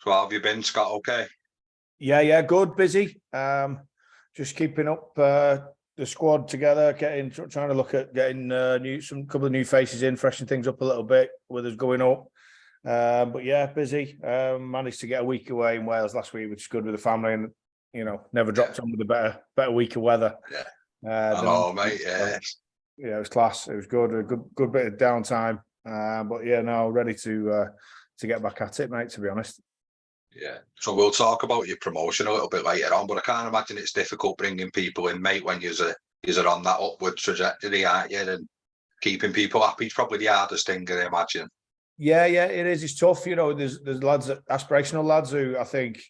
So how have you been, Scott? Okay. Yeah, good, busy. Just keeping up the squad together, trying to look at getting couple of new faces in, freshen things up a little bit with us going up. But yeah, busy. Managed to get a week away in Wales last week, which is good with the family, and never dropped on with a better week of weather. Yeah, I know, mate. Yeah, it was class. It was good. A good bit of downtime. But yeah, now ready to get back at it, mate. To be honest. Yeah. So we'll talk about your promotion a little bit later on, but I can't imagine it's difficult bringing people in, mate, when you're on that upward trajectory, aren't you? And keeping people happy is probably the hardest thing, I imagine. Yeah, it is. It's tough. There's lads, aspirational lads who I think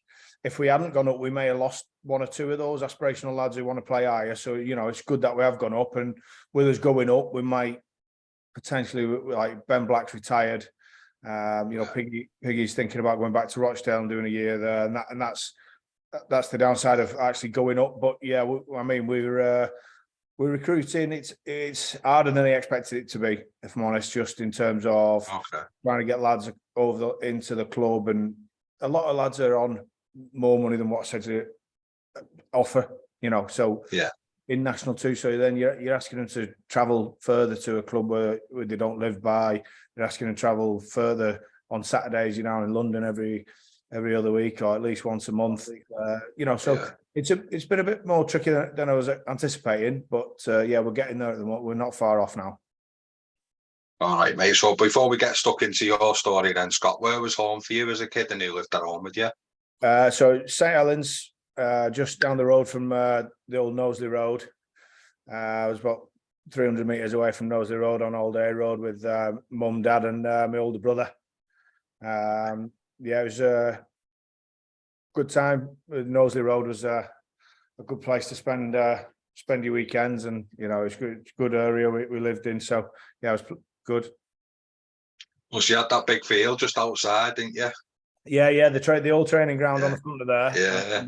if we hadn't gone up, we may have lost one or two of those aspirational lads who want to play higher. So, it's good that we have gone up, and with us going up, we might potentially, like Ben Black's retired. Piggy's thinking about going back to Rochdale and doing a year there, and that's the downside of actually going up. But yeah, we're recruiting. It's harder than I expected it to be, if I'm honest, just in terms of trying to get lads into the club, and a lot of lads are on more money than what I said to offer. So yeah. In National 2, so then you're asking them to travel further to a club where they don't live by. You're asking them to travel further on Saturdays. You're now in London every other week, or at least once a month. So it's been a bit more tricky than I was anticipating. But we're getting there at the moment. We're not far off now. All right, mate. So before we get stuck into your story, then, Scott, where was home for you as a kid, and who lived at home with you? So St Helens. Just down the road from the old Knowsley Road. I was about 300 metres away from Knowsley Road on Old Day Road with mum, dad, and my older brother. It was a good time. Knowsley Road was a good place to spend your weekends, and it's good area we lived in. So yeah, it was good. Plus, you had that big field just outside, didn't you? Yeah, the old training ground on the front of there. Yeah.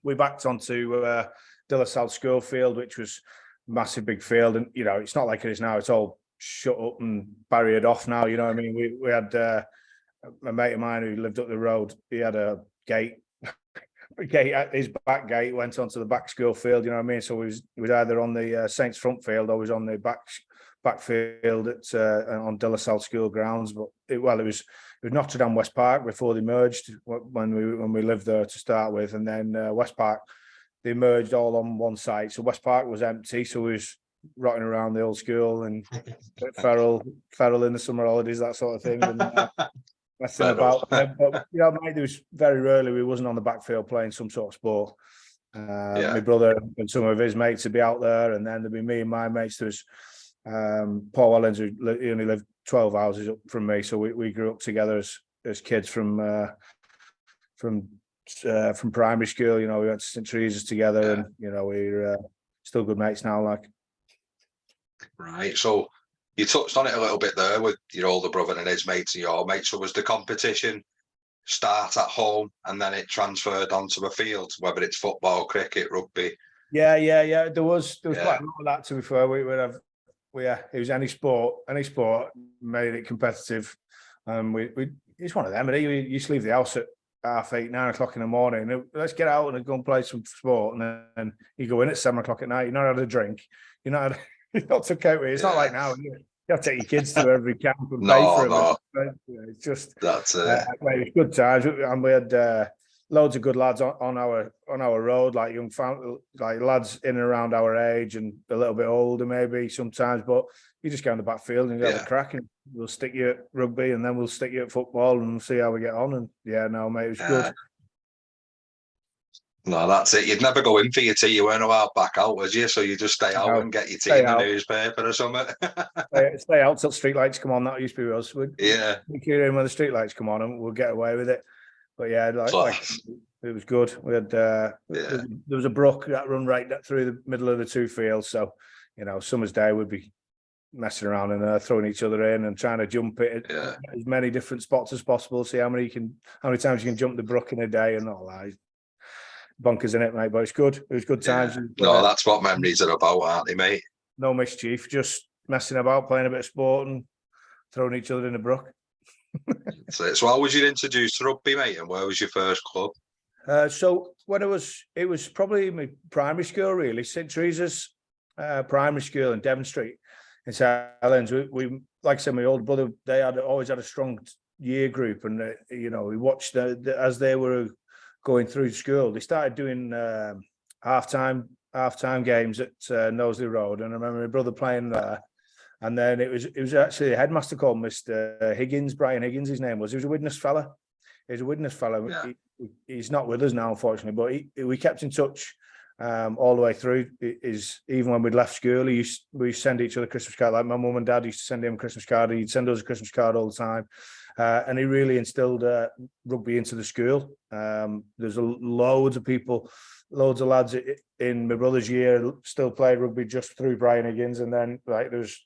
We backed onto De La Salle School Field, which was a massive big field, and it's not like it is now. It's all shut up and barriered off now. You know what I mean? We had a mate of mine who lived up the road. He had a gate at his back gate, went onto the back school field. You know what I mean? So he was either on the Saints front field or was on the back field on De La Salle School grounds. But it was Notre Dame West Park before they merged when we lived there to start with, and then West Park, they merged all on one site. So West Park was empty, so we was rotting around the old school and feral in the summer holidays, that sort of thing, and messing about. But mate, there was very rarely we wasn't on the backfield playing some sort of sport. My brother and some of his mates would be out there, and then there'd be me and my mates. There's Paul Wellens, who only lived 12 houses up from me, so we grew up together as kids from primary school. We went to St Teresa's together, and we're still good mates now. Like, right. So you touched on it a little bit there with your older brother and his mates and your mates. So was the competition start at home and then it transferred onto a field, whether it's football, cricket, rugby? Yeah. There was quite a lot of that, to be fair. We would have. It was any sport made it competitive. It's one of them. You used to leave the house at 8:30, 9 o'clock in the morning. Let's get out and go and play some sport, and then you go in at 7 o'clock at night. You're not had a drink. You're not took out with it. It's not like now. You have to take your kids to every camp and pay for them. It's just that's it. It was good times, and we had loads of good lads on our road, like like lads in and around our age and a little bit older maybe sometimes. But you just go in the backfield and you have a crack, and we'll stick you at rugby, and then we'll stick you at football, and we'll see how we get on. And mate, it was good. No, that's it. You'd never go in for your tea. You weren't allowed back out, was you? So you just stay out and get your tea in the newspaper or something. Stay out till street lights come on. That used to be us. We'd queue in when the street lights come on, and we'll get away with it. But yeah, it was good. We had there was a brook that run right through the middle of the two fields. So summer's day we'd be messing around and throwing each other in and trying to jump it at as many different spots as possible. See how many times you can jump the brook in a day and all that. Bonkers in it, mate. But it's good. It was good times. No, that's what memories are about, aren't they, mate? No mischief, just messing about, playing a bit of sport and throwing each other in the brook. So how was you introduced to rugby, mate? And where was your first club? So when it was probably my primary school, really, St Teresa's primary school in Devon Street in St Helens. We like I said, my older brother, they had always had a strong year group, and you know, we watched as they were going through school. They started doing halftime games at Knowsley Road, and I remember my brother playing there. And then it was actually a headmaster called Mr. Higgins, Brian Higgins, his name was. He was a Widnes fella. He's a Widnes fella. Yeah. He's not with us now, unfortunately, but we kept in touch all the way through. Even when we'd left school, we send each other Christmas card. Like my mum and dad used to send him a Christmas card, and he'd send us a Christmas card all the time. And he really instilled rugby into the school. There's loads of people, loads of lads in my brother's year still played rugby just through Brian Higgins, and then like there's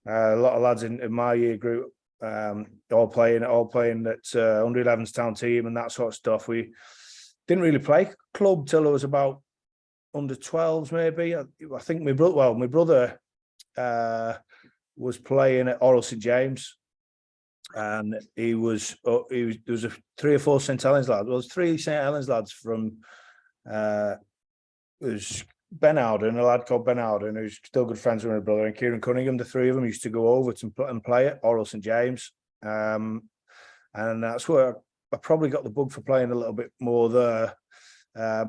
a lot of lads in my year group all playing at under 11s town team and that sort of stuff. We didn't really play club till I was about under 12s, maybe. I think my brother was playing at Oral St James, and there was 3 or 4 St Helens lads. Well, there's 3 St Helens lads from there's Ben Howden, a lad called Ben Howden, who's still good friends with my brother, and Kieran Cunningham. The 3 of them used to go over and play at Oral St James, and that's where I probably got the bug for playing a little bit more there.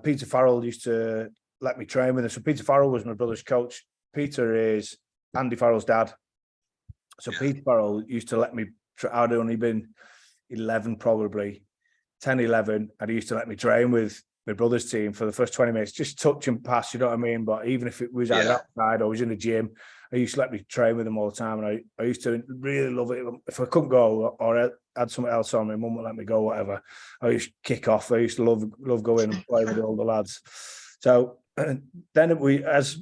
Peter Farrell used to let me train with him. So Peter Farrell was my brother's coach. Peter is Andy Farrell's dad. So yeah. Peter Farrell used to let me. I'd only been 11, probably 10, 11, and he used to let me train with my brother's team for the first 20 minutes, just touch and pass, you know what I mean? But even if it was outside or was in the gym, I used to let me train with him all the time. And I used to really love it. If I couldn't go or had something else on, my mum would let me go, whatever, I used to kick off. I used to love going and playing with all the lads. So then as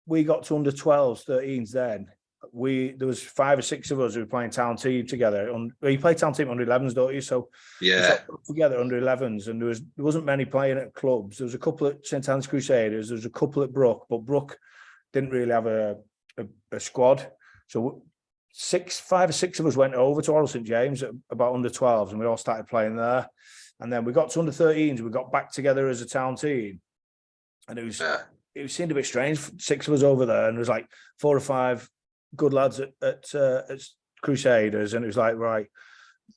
we got to under 12s, 13s then, there was 5 or 6 of us who were playing town team together. You play town team under 11s, don't you? So yeah, together under 11s, and there wasn't many playing at clubs. There was a couple at St Helens Crusaders. There was a couple at Brook, but Brook didn't really have a squad. So 5 or 6 of us went over to Oral St James at about under 12s, and we all started playing there. And then we got to under 13s. We got back together as a town team, and it seemed a bit strange. 6 of us over there, and there was like 4 or 5 good lads at Crusaders, and it was like, right,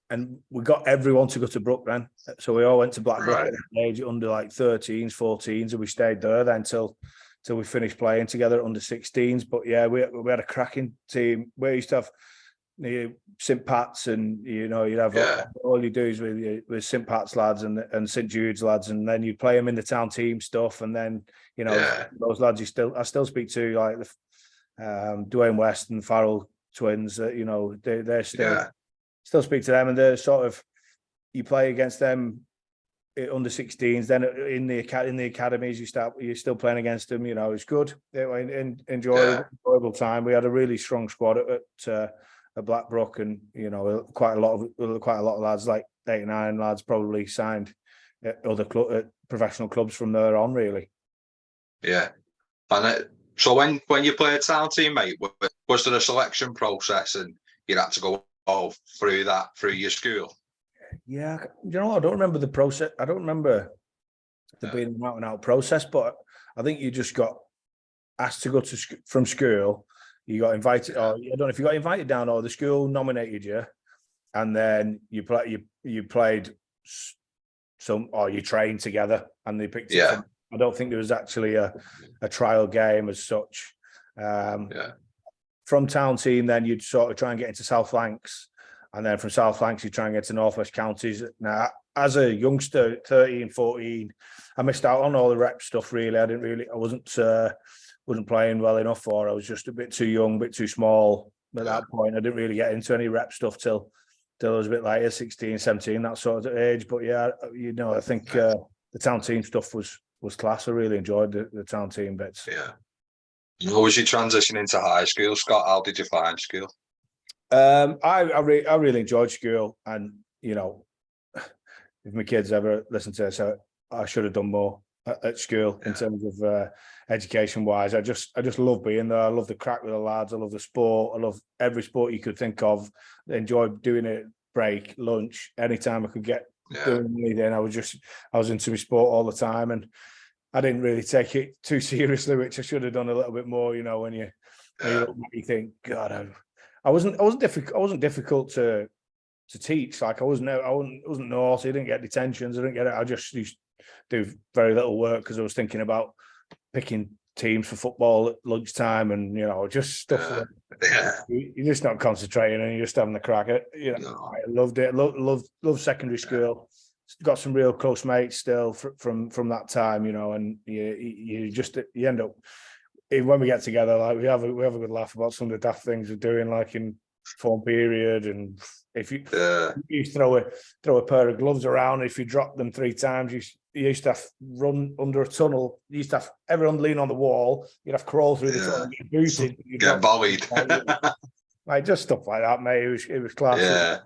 and we got everyone to go to Brook then, so we all went to Blackbrook at age under like 13s, 14s, and we stayed there then till we finished playing together under 16s. But yeah, we had a cracking team. We used to have St Pat's, and you'd have all you do is with St Pat's lads and St Jude's lads, and then you'd play them in the town team stuff, and then those lads I still speak to, like the Dwayne West and Farrell twins, they're still speak to them, and they're sort of, you play against them under 16s, then in the academies you're still playing against them. It's good. Enjoyable time. We had a really strong squad at Blackbrook, and quite a lot of lads, like 8 or 9 lads probably signed at other professional clubs from there on, really. Yeah. And so when you play a town team, mate, was there a selection process and you had to go through your school? Yeah, I don't remember the process. I don't remember there being an out-and-out process, but I think you just got asked to go from school. You got invited, or I don't know if you got invited down, or the school nominated you, and then you played or you trained together, and they picked it from. I don't think there was actually a trial game as such. From town team, then you'd sort of try and get into South Lancs, and then from South Lancs you try and get to Northwest Counties. Now, as a youngster, 13, 14, I missed out on all the rep stuff. Really, I wasn't playing well enough, or I was just a bit too young, a bit too small at that point. I didn't really get into any rep stuff till I was a bit later, 16, 17, that sort of age. But yeah, I think the town team stuff was class. I really enjoyed the town team bits. Yeah. How was your transition into high school, Scott? How did you find school? I really enjoyed school, and if my kids ever listen to this, I should have done more at school in terms of education wise. I just love being there. I love the crack with the lads. I love the sport. I love every sport you could think of. I enjoyed doing it break, lunch, anytime I could get Yeah. doing anything. I was into my sport all the time, and I didn't really take it too seriously, which I should have done a little bit more. You know, when you look back, you think, God, I wasn't difficult to teach. Like I wasn't naughty. I didn't get detentions. I didn't get it. I just used to do very little work because I was thinking about picking teams for football at lunchtime, and just stuff. You're just not concentrating, and you're just having the crack at. No. I loved it. Loved secondary school. Got some real close mates still from that time, and you end up, even when we get together, like we have a good laugh about some of the daft things we're doing, like in form period, and if you throw a pair of gloves around, if you drop them 3 times, you used to have run under a tunnel. You used to have everyone lean on the wall. You'd have crawl through the tunnel, get booted, get bullied. Like just stuff like that, mate. It was class. Yeah.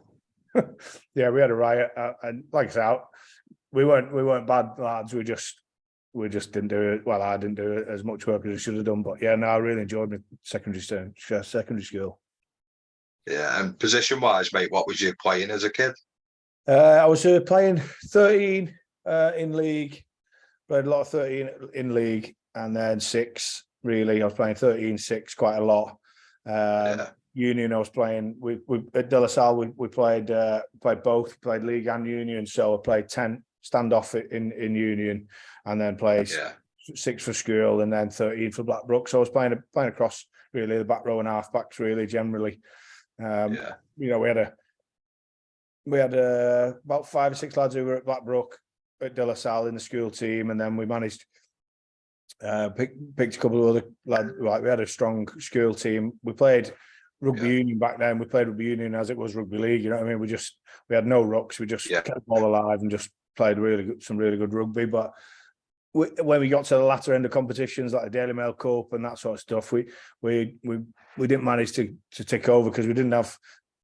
Yeah, we had a riot, and like I said, we weren't bad lads. We just didn't do it. Well, I didn't do it as much work as I should have done. But yeah, no, I really enjoyed my secondary school. Yeah, and position-wise, mate, what was you playing as a kid? I was playing 13 in league. Played a lot of 13 in league, and then 6. Really, I was playing 13, 6 quite a lot. Union, I was playing. We at De La Salle, we played both. We played league and union. So I played 10 standoff in union, and then played 6 for school, and then 13 for Blackbrook. So I was playing across really the back row and half backs really generally. We had about 5 or 6 lads who were at Blackbrook at De La Salle in the school team, and then we managed picked a couple of other lads. Like we had a strong school team. We played rugby union back then. We played rugby union as it was rugby league. You know what I mean? We had no rucks. We just kept them all alive and just played some really good rugby. But when we got to the latter end of competitions like the Daily Mail Cup and that sort of stuff, we didn't manage to tick over because we didn't have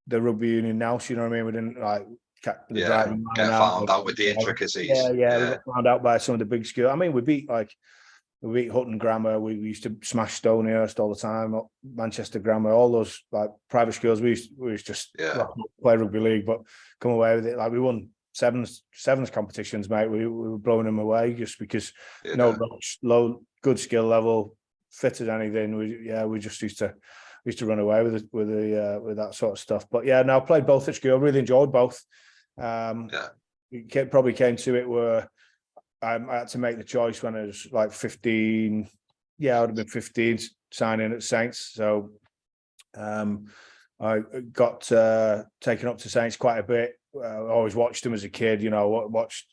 the rugby union now. So you know what I mean? We didn't like get found out with the intricacies. We got found out by some of the big schools. I mean, we beat Hutton Grammar. We used to smash Stoneyhurst all the time. Manchester Grammar, all those like private schools. We used to just play rugby league, but come away with it. Like we won sevens competitions, mate. We were blowing them away just because low good skill level, fit as anything. We just used to run away with that sort of stuff. But yeah, no, I played both at school. Really enjoyed both. It probably came to it where I had to make the choice when I was like 15. Yeah, I would have been 15 signing at Saints. So I got taken up to Saints quite a bit. I always watched them as a kid, watched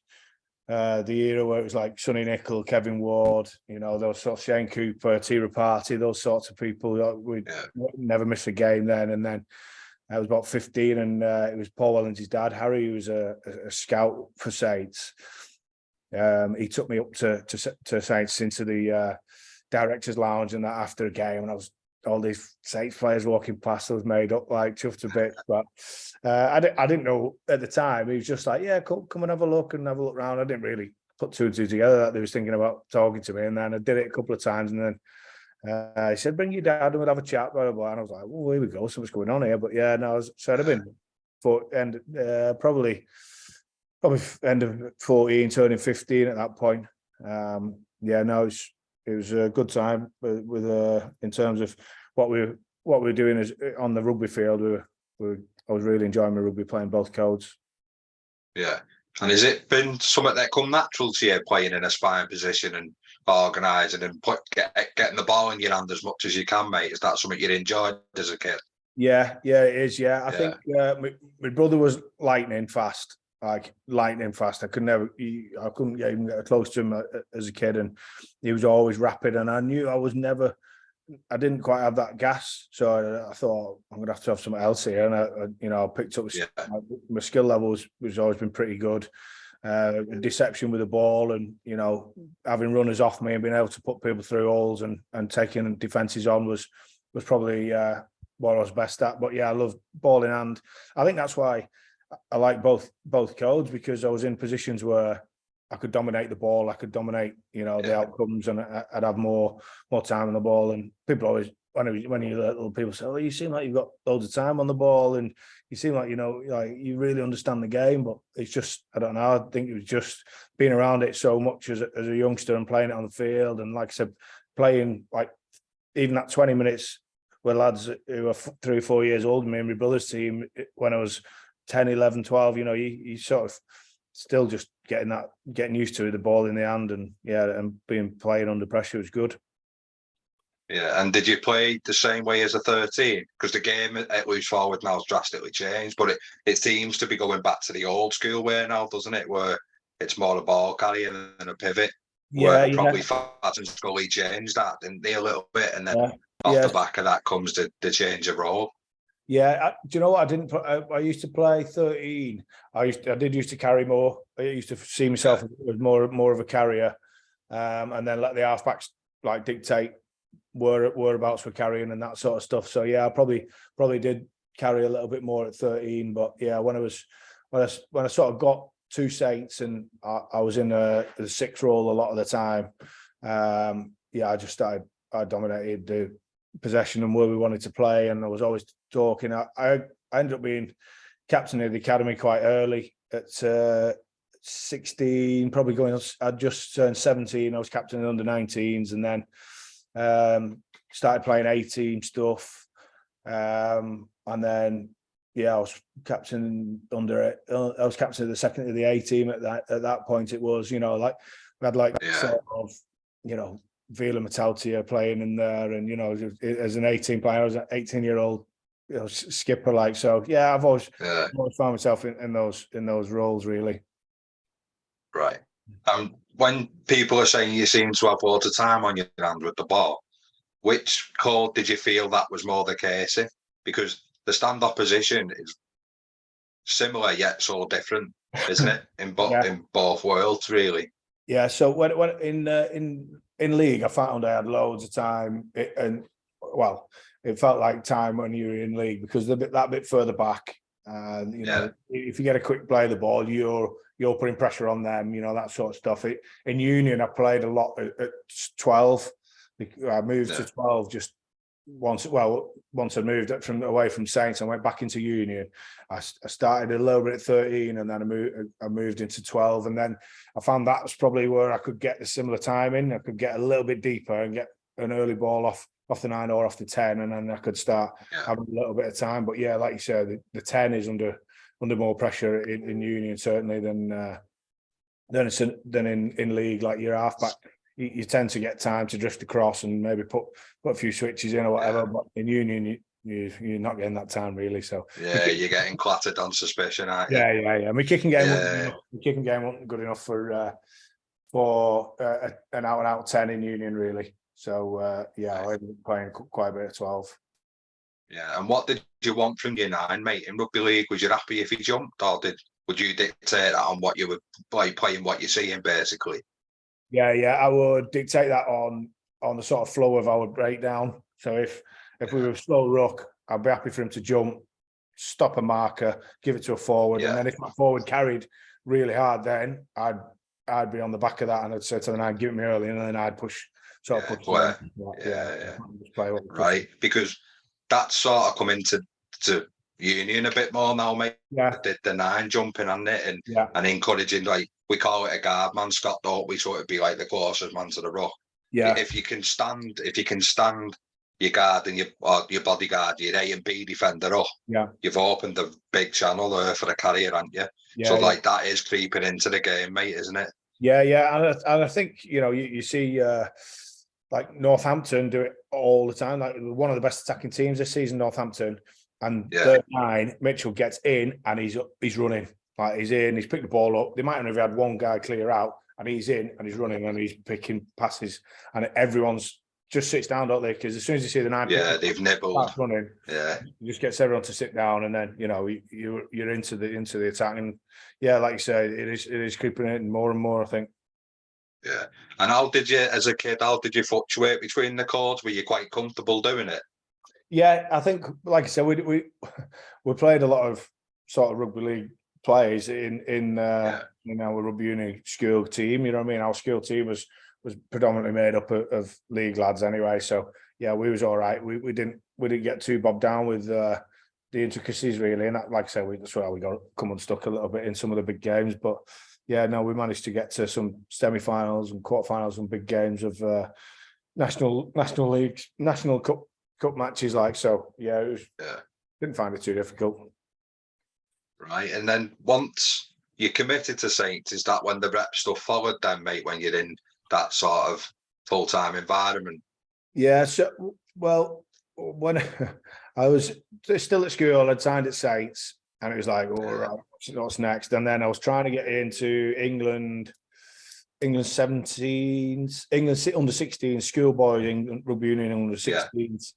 the era where it was like Sonny Nicol, Kevin Ward, those sorts of Shane Cooper, Tira Party, those sorts of people. We never missed a game then. And then I was about 15, and it was Paul Wellens' dad, Harry, who was a scout for Saints. He took me up to Saints into the director's lounge and that after a game, and I was all these Saints players walking past. I was made up like chuffed a bit, but I didn't know at the time. He was just like, "Yeah, come and have a look around." I didn't really put 2 and 2 together that they was thinking about talking to me, and then I did it a couple of times, and then he said, "Bring your dad and we'll have a chat." Blah blah blah. And I was like, "Oh, here we go. Something's going on here." But yeah, no, I'd have been probably end of 14, turning 15 at that point. It was a good time with in terms of what we were doing on the rugby field. I was really enjoying my rugby, playing both codes. Yeah, and has it been something that come natural to you, playing in a spine position and organising and getting the ball in your hand as much as you can, mate? Is that something you enjoyed as a kid? Yeah, it is. Yeah, I think my brother was lightning fast. I couldn't even get close to him as a kid, and he was always rapid, and I knew I didn't quite have that gas, so I thought I'm gonna have to have something else here, and I picked up my skill level was always been pretty good. Deception with the ball, and having runners off me and being able to put people through holes and taking defences on was probably what I was best at. But yeah, I love ball in hand. I think that's why I like both codes, because I was in positions where I could dominate the ball, I could dominate, the outcomes, and I'd have more time on the ball. And people when you little people say, "Oh, you seem like you've got loads of time on the ball, and you seem like like you really understand the game." But it's just, I don't know. I think it was just being around it so much as a youngster and playing it on the field, and like I said, playing like even that 20 minutes with lads who are 3 or 4 years older than me in my brother's team when I was 10, 11, 12. You sort of still just getting used to the ball in the hand, and and playing under pressure was good. Yeah, and did you play the same way as a 13? Because the game at loose forward now has drastically changed, but it seems to be going back to the old school way now, doesn't it? Where it's more a ball carrier than a pivot. Where probably Fats and Scully changed that, didn't they, a little bit? And then off the back of that comes the change of role. Yeah, do you know what? I didn't. I used to play 13. I did used to carry more. I used to see myself as more of a carrier, and then let the halfbacks like dictate whereabouts we're carrying and that sort of stuff. So yeah, I probably did carry a little bit more at 13. But yeah, when I sort of got to Saints and I was in the 6 role a lot of the time. I dominated the possession and where we wanted to play, and I was always talking. I ended up being captain of the academy quite early at 16, probably going. I'd just turned 17. I was captain of under 19s, and then started playing 18 stuff, and then I was captain under it. I was captain of the second of the A team at that point. It was like we had like sort of Vila Metaltia playing in there, and as an 18 player, I was an 18-year-old skipper. Like, so yeah, I've always found myself in those roles really. Right. When people are saying you seem to have loads of time on your hand with the ball, which code did you feel that was more the case in? Because the stand-off position is similar yet so different, isn't it? In both worlds, really. Yeah. So when in league, I found I had loads of time, it felt like time when you were in league because that bit further back. If you get a quick play of the ball, you're putting pressure on them, that sort of stuff. In Union, I played a lot at 12. I moved to 12 just once I moved away from Saints, I went back into Union. I started a little bit at 13, and then I moved into 12, and then I found that was probably where I could get the similar timing. I could get a little bit deeper and get an early ball off the 9 or off the 10, and then I could start having a little bit of time. But yeah, like you said, the 10 is under more pressure in Union certainly than in league. Like your halfback, you tend to get time to drift across and maybe put a few switches in or whatever. But in Union, you're not getting that time really. So you're getting clattered on suspicion, aren't you? Yeah. My kicking game wasn't good enough for an out 10 in Union really. So I ended up playing quite a bit of 12. Yeah, and what did you want from your 9, mate? In rugby league, was you happy if he jumped, or would you dictate that on what you were playing, what you're seeing, basically? Yeah, I would dictate that on the sort of flow of our breakdown. So if we were slow ruck, I'd be happy for him to jump, stop a marker, give it to a forward, and then if my forward carried really hard, then I'd be on the back of that, and I'd say to the 9, give it me early, and then I'd push. Right, because that's sort of come into Union a bit more now, mate. The 9 jumping on it and encouraging, like we call it a guard man, Scott, don't we? So it'd be like the closest man to the ruck. Yeah. If you can stand your guard and your bodyguard, your A and B defender up, you've opened a big channel there for the carrier, haven't you? That is creeping into the game, mate, isn't it? Yeah, and I think you see. Like Northampton do it all the time. Like one of the best attacking teams this season, Northampton. And 9, Mitchell gets in and he's running. Like he's in, he's picked the ball up. They might have had one guy clear out, and he's in and he's running and he's picking passes, and everyone's just sits down, don't they? Because as soon as you see the 9, they've nibbled running. Yeah, it just gets everyone to sit down, and then you're into the attack, and like you say, it is creeping in more and more, I think. Yeah. And how did you fluctuate between the codes? Were you quite comfortable doing it? Yeah, I think, like I said, we played a lot of sort of rugby league players in our rugby union school team. You know what I mean? Our school team was predominantly made up of league lads anyway. So yeah, we was all right. We didn't get too bogged down with the intricacies really, and that, like I said, that's where we got come unstuck a little bit in some of the big games. But yeah, no, we managed to get to some semi-finals and quarterfinals and big games of national leagues, national cup matches. Like, so yeah, it was, didn't find it too difficult. Right, and then once you committed to Saints, is that when the rep stuff followed then, mate, when you're in that sort of full-time environment? Yeah, so, well, when I was still at school, I'd signed at Saints, and it was like, all right, what's next? And then I was trying to get into England 17s, England under 16s, schoolboys, England rugby union under 16s.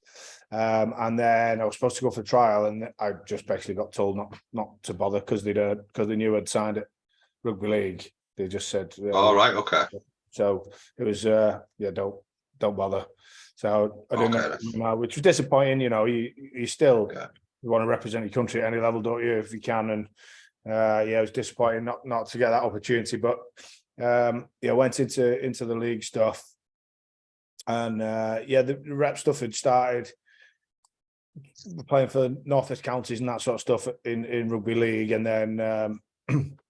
And then I was supposed to go for a trial, and I just basically got told not to bother because they knew I'd signed at rugby league. They just said, all right, okay. So it was, don't bother. So I didn't, which was disappointing. You know, you still you want to represent your country at any level, don't you, if you can? And it was disappointing not to get that opportunity. But went into the league stuff, and the rep stuff had started. Playing for Northwest counties and that sort of stuff in rugby league, and then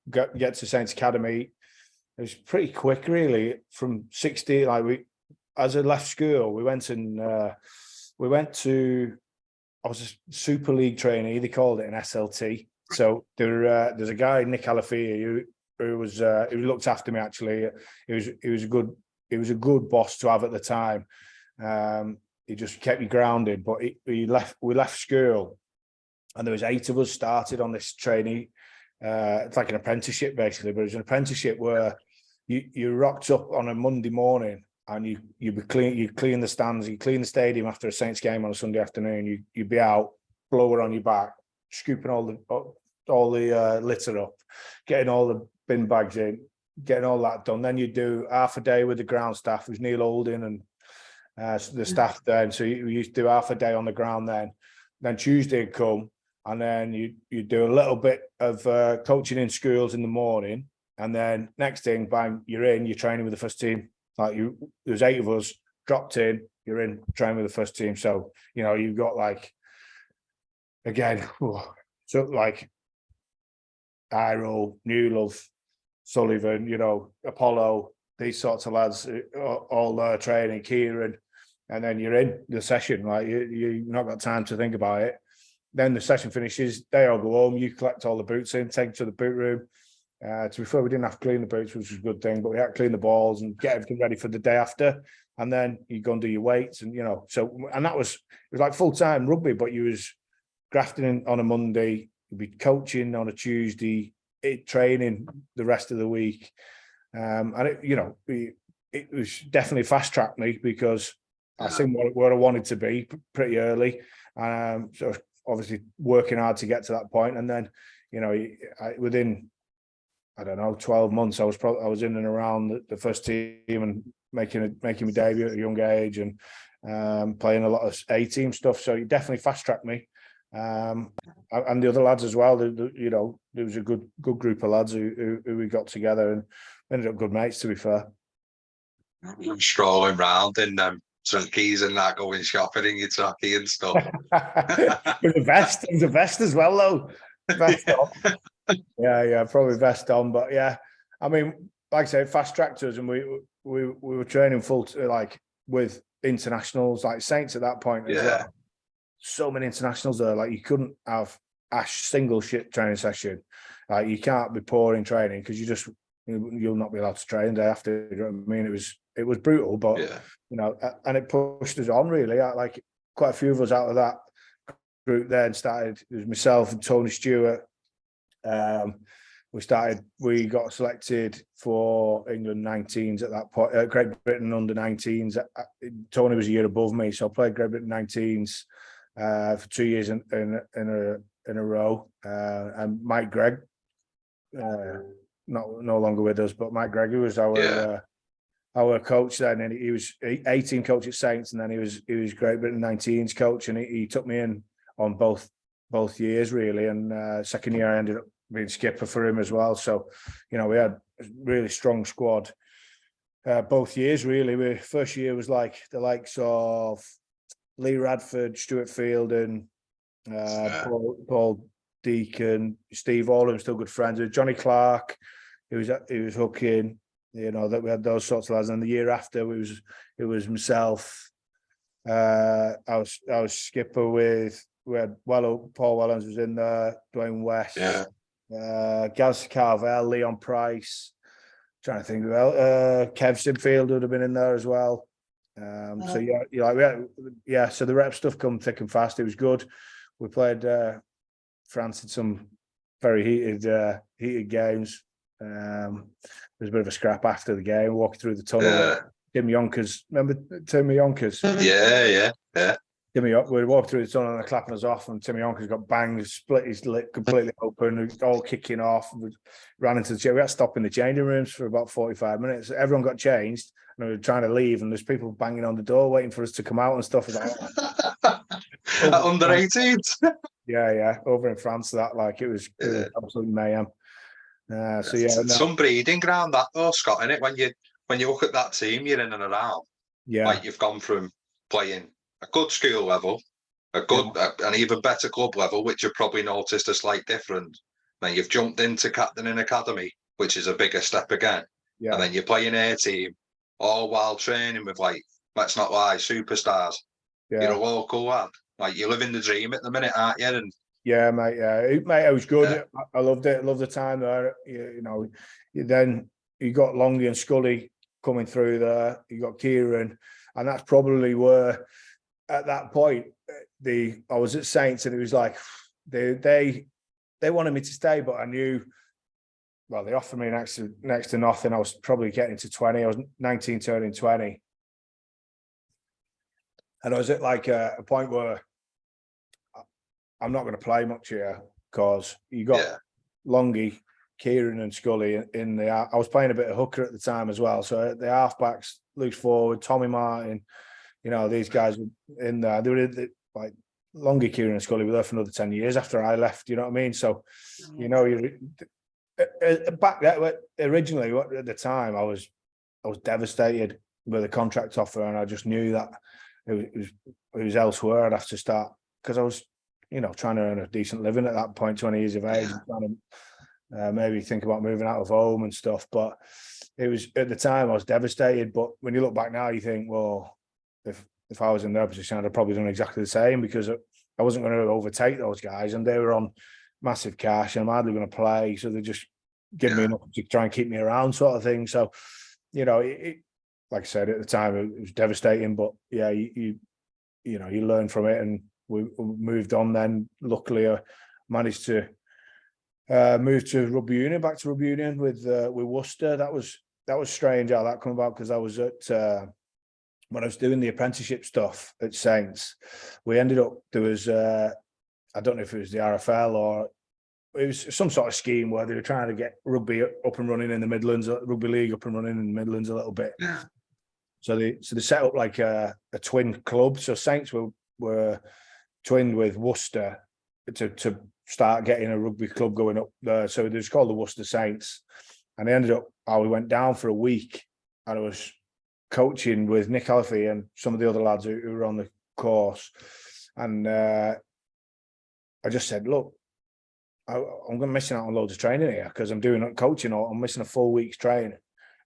get to Saints Academy. It was pretty quick, really. From 16, as I left school, we went to. I was a Super League trainee. They called it an SLT. So there's a guy, Nick Alafia, who looked after me. Actually, he was a good boss to have at the time. He just kept me grounded. But we left school, and there was 8 of us started on this trainee. It's like an apprenticeship basically, but it was an apprenticeship where you rocked up on a Monday morning, and you clean the stands, you clean the stadium after a Saints game on a Sunday afternoon. You'd be out, blower on your back, scooping all the litter up, getting all the bin bags in, getting all that done. Then you do half a day with the ground staff, who's Neil Holding and the staff there. And so you used to do half a day on the ground then. Then Tuesday would come, and then you do a little bit of coaching in schools in the morning. And then next thing, bang, you're training with the first team. There's 8 of us, dropped in, you're in training with the first team. So, you've got Iro, Newlove, Sullivan, Apollo, these sorts of lads, all training, Kieran, and then you're in the session. You've not got time to think about it. Then the session finishes, they all go home, you collect all the boots in, take them to the boot room. To be fair, we didn't have to clean the boots, which was a good thing, but we had to clean the balls and get everything ready for the day after. And then you go and do your weights, and it was like full-time rugby, but you was grafting in on a Monday, you'd be coaching on a Tuesday, training the rest of the week. And it was definitely fast-tracked me, because I seen where I wanted to be pretty early. So obviously working hard to get to that point. And then, within, I don't know, 12 months, I was in and around the first team and making my debut at a young age, and playing a lot of A-team stuff. So it definitely fast-tracked me. And the other lads as well. There was a good group of lads who we got together and ended up good mates, to be fair. I'm strolling round in St Keys and that, going shopping in your trackie and stuff. With the vest as well, though. Vest on. Yeah, probably vest on. But yeah, I mean, like I say, fast tracked us, and we were training full with internationals, like Saints at that point as well. So many internationals there. You couldn't have a single shit training session. You can't be poor in training, because you'll not be allowed to train day after. You know what I mean? It was brutal, but and it pushed us on really. Quite a few of us out of that group then started. It was myself and Tony Stewart. We got selected for England 19s at that point. Great Britain under 19s. Tony was a year above me, so I played Great Britain 19s for 2 years in a row. And Mike Gregg, no longer with us, but Mike Gregg, who was our coach then, and he was 18 coach at Saints, and then he was Great Britain 19s coach, and he took me in on both years really. And second year I ended up being skipper for him as well. So we had a really strong squad both years really. First year was like the likes of Lee Radford, Stuart Fielding, Paul Deacon, Steve, all of them still good friends. With Johnny Clark, he was hooking. You know, that we had those sorts of lads. And the year after, it was myself. I was skipper with. We had Paul Wellens was in there. Dwayne West. Yeah. Gaz Carvel, Leon Price. Trying to think about Kev Sibfield would have been in there as well. So so the rep stuff come thick and fast. It was good. We played France in some very heated games. There was a bit of a scrap after the game, walking through the tunnel. Yeah. Tim Yonkers, remember Tim Yonkers? Yeah. We walked through the tunnel and they're clapping us off, and Tim Yonkers got banged, split his lip completely open, all kicking off. We ran into the chair. We had to stop in the changing rooms for about 45 minutes. Everyone got changed, and we were trying to leave, and there's people banging on the door waiting for us to come out and stuff. Under 18s. Yeah, over in France, it was absolutely mayhem. Some breeding ground that though, Scott, innit? When you look at that team, you're in and around. Yeah, like you've gone from playing a good school level, an even better club level, which you've probably noticed a slight difference. Then you've jumped into captaining academy, which is a bigger step again. Yeah. And then you're playing A team, all while training with, like, let's not lie, superstars. Yeah. You're a local lad. Like, you're living the dream at the minute, aren't you? And yeah, mate. Yeah, mate, it was good. Yeah. I loved it. I loved the time there. You know, then you got Longy and Scully coming through there. You got Kieran, and that's probably where, at that point, I was at Saints, and it was like they wanted me to stay, but I knew. Well, they offered me next to nothing. I was probably getting to 20. I was 19, turning 20, and I was at like a point where I'm not going to play much here because you got Longy, Kieran, and Scully in the. I was playing a bit of hooker at the time as well, so the halfbacks, loose forward, Tommy Martin. You know, these guys were in there. They were like Longy, Kieran, and Scully were there for another 10 years after I left. You know what I mean? So, you know, back that originally at the time, I was devastated with the contract offer, and I just knew that it was elsewhere. I'd have to start, because I was, you know, trying to earn a decent living at that point, 20 years of age, and trying to maybe think about moving out of home and stuff. But it was, at the time, I was devastated. But when you look back now, you think, well, if I was in their position, I'd have probably done exactly the same, because I wasn't going to overtake those guys, and they were on massive cash, and I'm hardly going to play, so they just give me enough to try and keep me around, sort of thing. So, you know, like I said, at the time, it was devastating. But yeah, you know, you learn from it, and we moved on. Then, luckily, I managed to move to rugby union, back to rugby union with Worcester. That was strange how that came about, because I was at. When I was doing the apprenticeship stuff at Saints, we ended up, there was, I don't know if it was the RFL or it was some sort of scheme where they were trying to get rugby up and running in the Midlands, rugby league up and running in the Midlands a little bit. Yeah. So they set up like a twin club. So Saints were twinned with Worcester to start getting a rugby club going up there. So it was called the Worcester Saints. And they ended up, we went down for a week, and I was coaching with Nick Alfie and some of the other lads who were on the course. And I just said, look, I'm missing out on loads of training here because I'm doing coaching, or I'm missing a full week's training.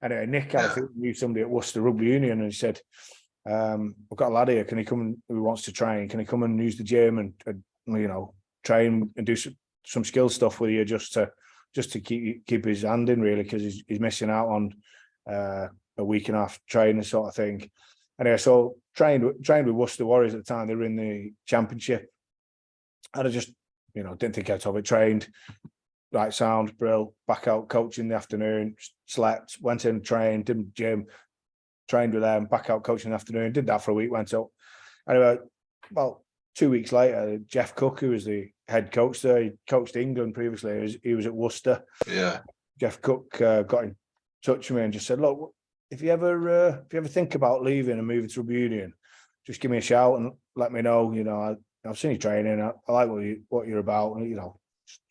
Anyway, Nick Alfie knew somebody at Worcester Rugby Union, and he said, I've got a lad here, can he come, who wants to train? Can he come and use the gym and you know, train and do some skill stuff with you just to keep his hand in, really, because he's missing out on a week and a half training, sort of thing. Anyway, so trained with Worcester Warriors at the time. They were in the championship, and I just, you know, didn't think out of it. Trained, right sound, brill, back out coaching in the afternoon, slept, went in, trained, did the gym, trained with them, back out coaching in the afternoon, did that for a week, went up. Anyway, well, 2 weeks later, Jeff Cook, who was the head coach there, he coached England previously, he was at Worcester. Yeah. Jeff Cook got in touch with me and just said, look, if you ever think about leaving and moving to rugby union, just give me a shout and let me know. You know, I've seen you training. I like what you're about. You know,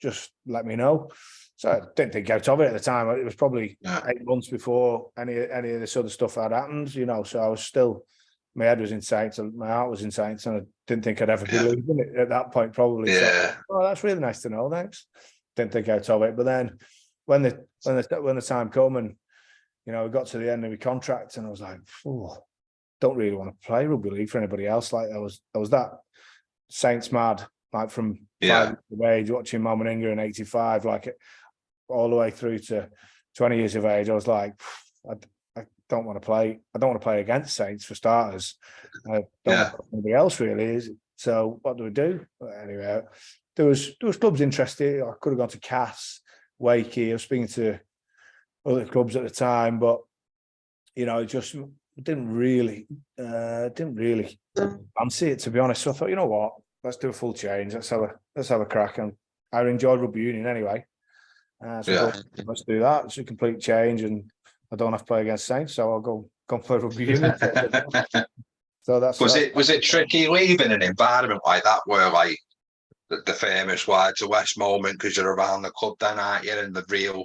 just let me know. So I didn't think out of it at the time. It was probably 8 months before any of this other stuff had happened. You know, so I was still my head was in Saints and my heart was in Saints, and I didn't think I'd ever be Yeah. leaving it at that point. Probably. Yeah. So, oh, that's really nice to know. Thanks. Didn't think out of it, but then when the time come and we got to the end of my contract, and I was like, oh, don't really want to play rugby league for anybody else. Like I was that Saints mad, like from 5 years of age, watching Mum and Inga in '85, like all the way through to 20 years of age. I was like, I don't want to play. I don't want to play against Saints for starters. I don't want to play anybody else really. So what do we do? Anyway, there was clubs interested. I could have gone to Cass, Wakey. I was speaking to other clubs at the time, but it just didn't really fancy it, to be honest. So I thought, you know what, let's do a full change. Let's have a crack. And I enjoyed rugby union anyway. Let's do that. It's a complete change, and I don't have to play against Saints, so I'll go play rugby union. So was it tricky leaving an environment like that, where like the famous wide to west moment, because you're around the club then, aren't you, and the real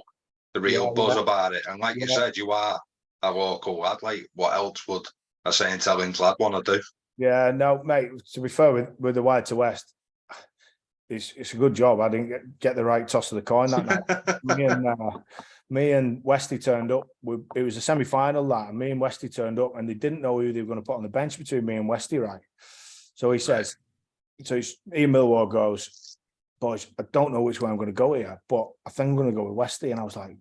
buzz about it? And like you said, you are a local lad. Like, what else would a St Helens lad want to do? Yeah, no, mate. To be fair, with the wide to west, it's a good job. I didn't get the right toss of the coin that night. Me and Westy turned up. It was a semi-final that, and me and Westy turned up, and they didn't know who they were going to put on the bench between me and Westy, right? So he says, Ian Millwall goes, boys, I don't know which way I'm going to go here, but I think I'm going to go with Westy. And I was like,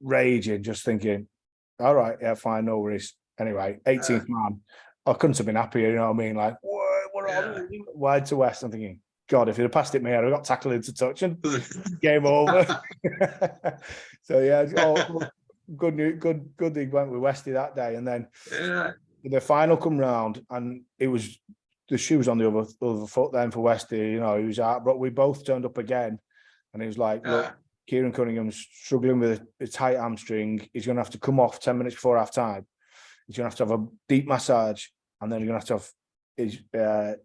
raging, just thinking, all right, yeah, fine, no worries. Anyway, 18th man, I couldn't have been happier, you know what I mean? Like, what wide to west. I'm thinking, God, if you'd have passed it me, I'd have got tackled into touch and game over. So yeah, good he went with Westy that day. And then the final come round, and it was the shoes on the other foot then for Westy. He was out, but we both turned up again, and he was like, look, Kieran Cunningham's struggling with a tight hamstring. He's going to have to come off 10 minutes before half time. He's going to have a deep massage, and then you're going to have his 10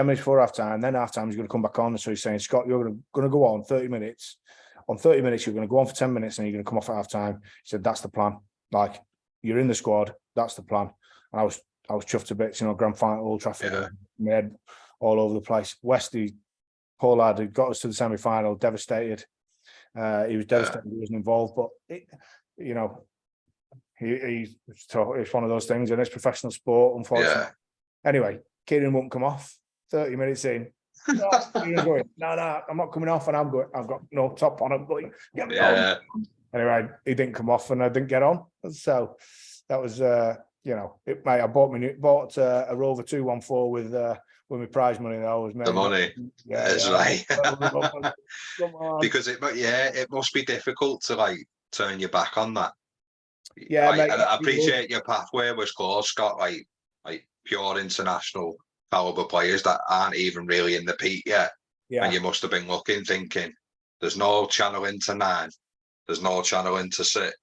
minutes before half time. Then half time he's going to come back on. So he's saying, Scott, you're going to go on 30 minutes. On 30 minutes, you're going to go on for 10 minutes, and you're going to come off at half time. He said, that's the plan. Like, you're in the squad. That's the plan. And I was chuffed to bits. Grand final, Old Trafford, my head all over the place. Westy, poor lad, who got us to the semi-final, devastated. He was devastated he wasn't involved, but it's one of those things, and it's professional sport, unfortunately. Anyway, Kieran won't come off. 30 minutes in, no, I'm not coming off, and I've got no top on. I'm going, get me on. Anyway, he didn't come off, and I didn't get on. So that was, I bought a Rover 214 with my prize money. That was made. The money, that's right. Because it must be difficult to like turn your back on that. Yeah, mate, and I appreciate your pathway was close, Scott. Like pure international caliber players that aren't even really in the peak yet. And you must have been looking, thinking, there's no channel into 9, there's no channel into 6,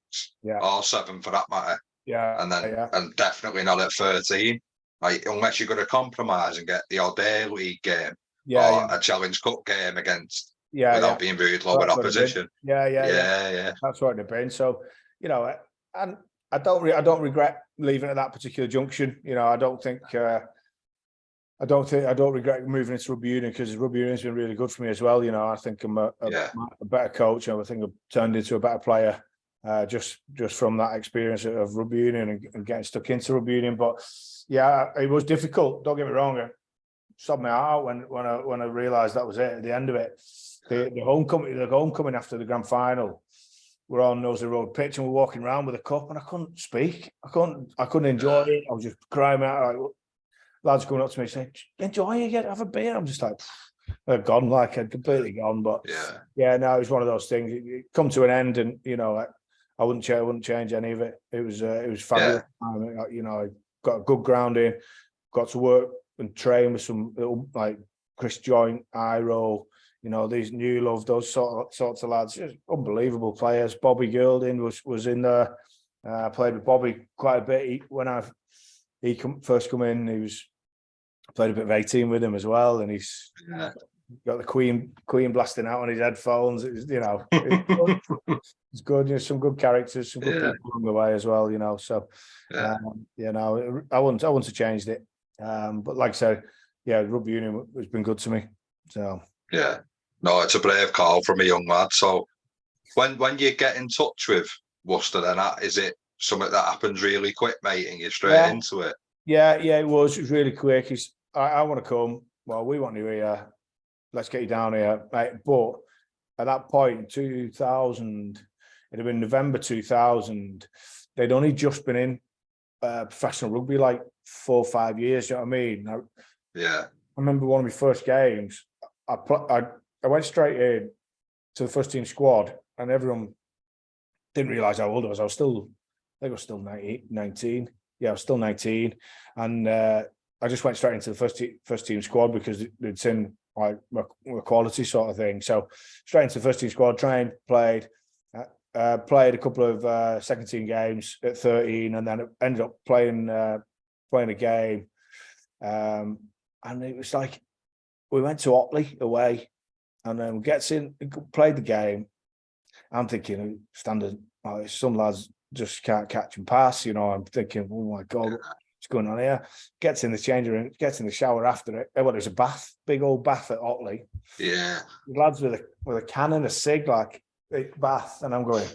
or 7 for that matter. And definitely not at 13. Like, unless you're going to compromise and get the odd league game or a Challenge Cup game against without being rude lower opposition. Yeah. That's what it'd been. So, and I don't regret leaving at that particular junction. I don't regret moving into rugby union, because rugby union's been really good for me as well. I think I'm a better coach. I think I've turned into a better player just from that experience of rugby union and getting stuck into rugby union. But it was difficult. Don't get me wrong. It sobbed me out when I realised that was it at the end of it. The homecoming after the grand final. We're on Nosey Road pitch, and we're walking around with a cup, and I couldn't speak. I couldn't enjoy it. I was just crying out. Like, lads coming up to me saying, "Enjoy it, have a beer." I'm just like, gone, like I'd completely gone. But no, it was one of those things. It come to an end, and I wouldn't change any of it. It was fabulous. I got a good grounding, got to work and train with some like Chris Joint, Iro. These new love, those sorts of lads, just unbelievable players. Bobby Gilding was in there. I played with Bobby quite a bit. First come in, played a bit of 18 with him as well, and he's got the Queen blasting out on his headphones. It was, it's good. Some good characters, some good people along the way as well. So I wouldn't have changed it. But like I said, rugby union has been good to me. So no, it's a brave call from a young lad. So when you get in touch with Worcester, then is it something that happens really quick, mate, and you're straight into it? Yeah, it was really quick. I want to come. Well, we want you here. Let's get you down here, mate. But at that point in 2000, it had been November 2000. They'd only just been in professional rugby like 4 or 5 years. You know what I mean? I remember one of my first games. I went straight in to the first team squad, and everyone didn't realise how old I was. I think I was still 19. Yeah, I was still 19, and I just went straight into the first team squad because they'd seen like my quality sort of thing. So straight into the first team squad, trained, played a couple of second team games at 13, and then ended up playing a game. And it was like we went to Otley away, and then gets in, played the game. I'm thinking standard. Some lads just can't catch and pass. I'm thinking, oh my God, what's going on here? Gets in the changing room, gets in the shower after it. There's a bath, big old bath at Otley. Yeah. Lads with a can and a cig, like bath, and I'm going,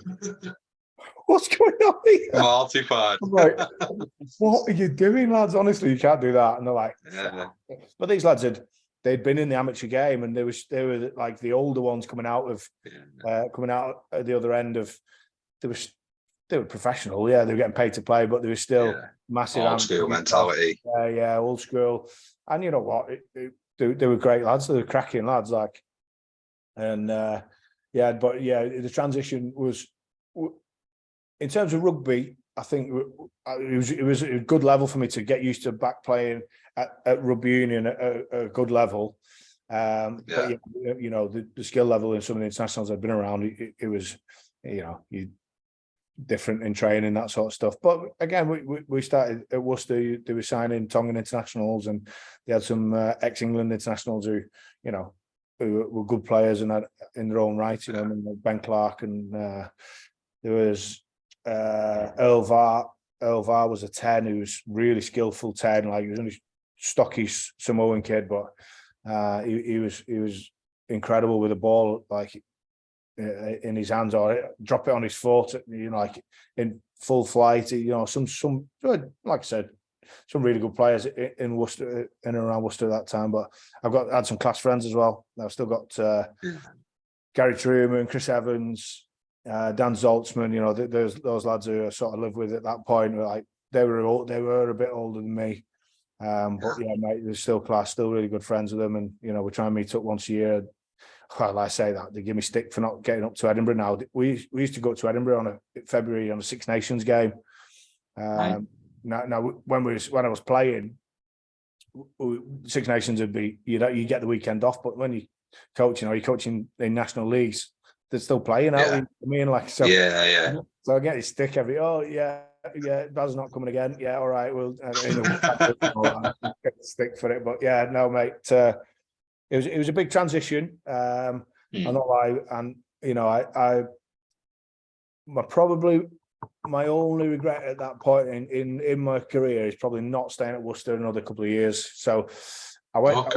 what's going on here? Mortified. I'm like, what are you doing, lads? Honestly, you can't do that. And they're like, but these lads they'd been in the amateur game, and they were like the older ones coming out at the other end of. They were professional, they were getting paid to play, but they were still massive old school mentality. Old school. And you know what? They were great lads. They were cracking lads, like. And the transition was, in terms of rugby, I think it was a good level for me to get used to back playing at rugby union at a good level. But the skill level in some of the internationals I've been around, it was, you different in training, that sort of stuff. But again, we started at Worcester. They were signing Tongan internationals, and they had some ex-England internationals who were good players and in their own right. Ben Clark, and there was Earl Var. Earl Var was a 10 who was really skillful 10. Like, he was only stocky Samoan kid, but he was incredible with the ball, like in his hands, or drop it on his foot, like in full flight. Some like I said, some really good players in Worcester, in and around Worcester at that time. But I've had some class friends as well. I've still got Gary Truman, Chris Evans, Dan Zoltzman. Those lads who I sort of lived with at that point. Like, they were a bit older than me. But mate, they're still class, still really good friends with them, and we try and meet up once a year. Well, I say that they give me stick for not getting up to Edinburgh now. We used to go to Edinburgh in February on a Six Nations game. Now when I was playing, Six Nations would be you get the weekend off, but when you coach, you're coaching in national leagues, they're still playing out. I mean, like, so So I get his stick every. Baz not coming again. Yeah, all right. We'll get the stick for it, but no, mate. It was a big transition. I'm not lie, and my only regret at that point in my career is probably not staying at Worcester another couple of years. So I went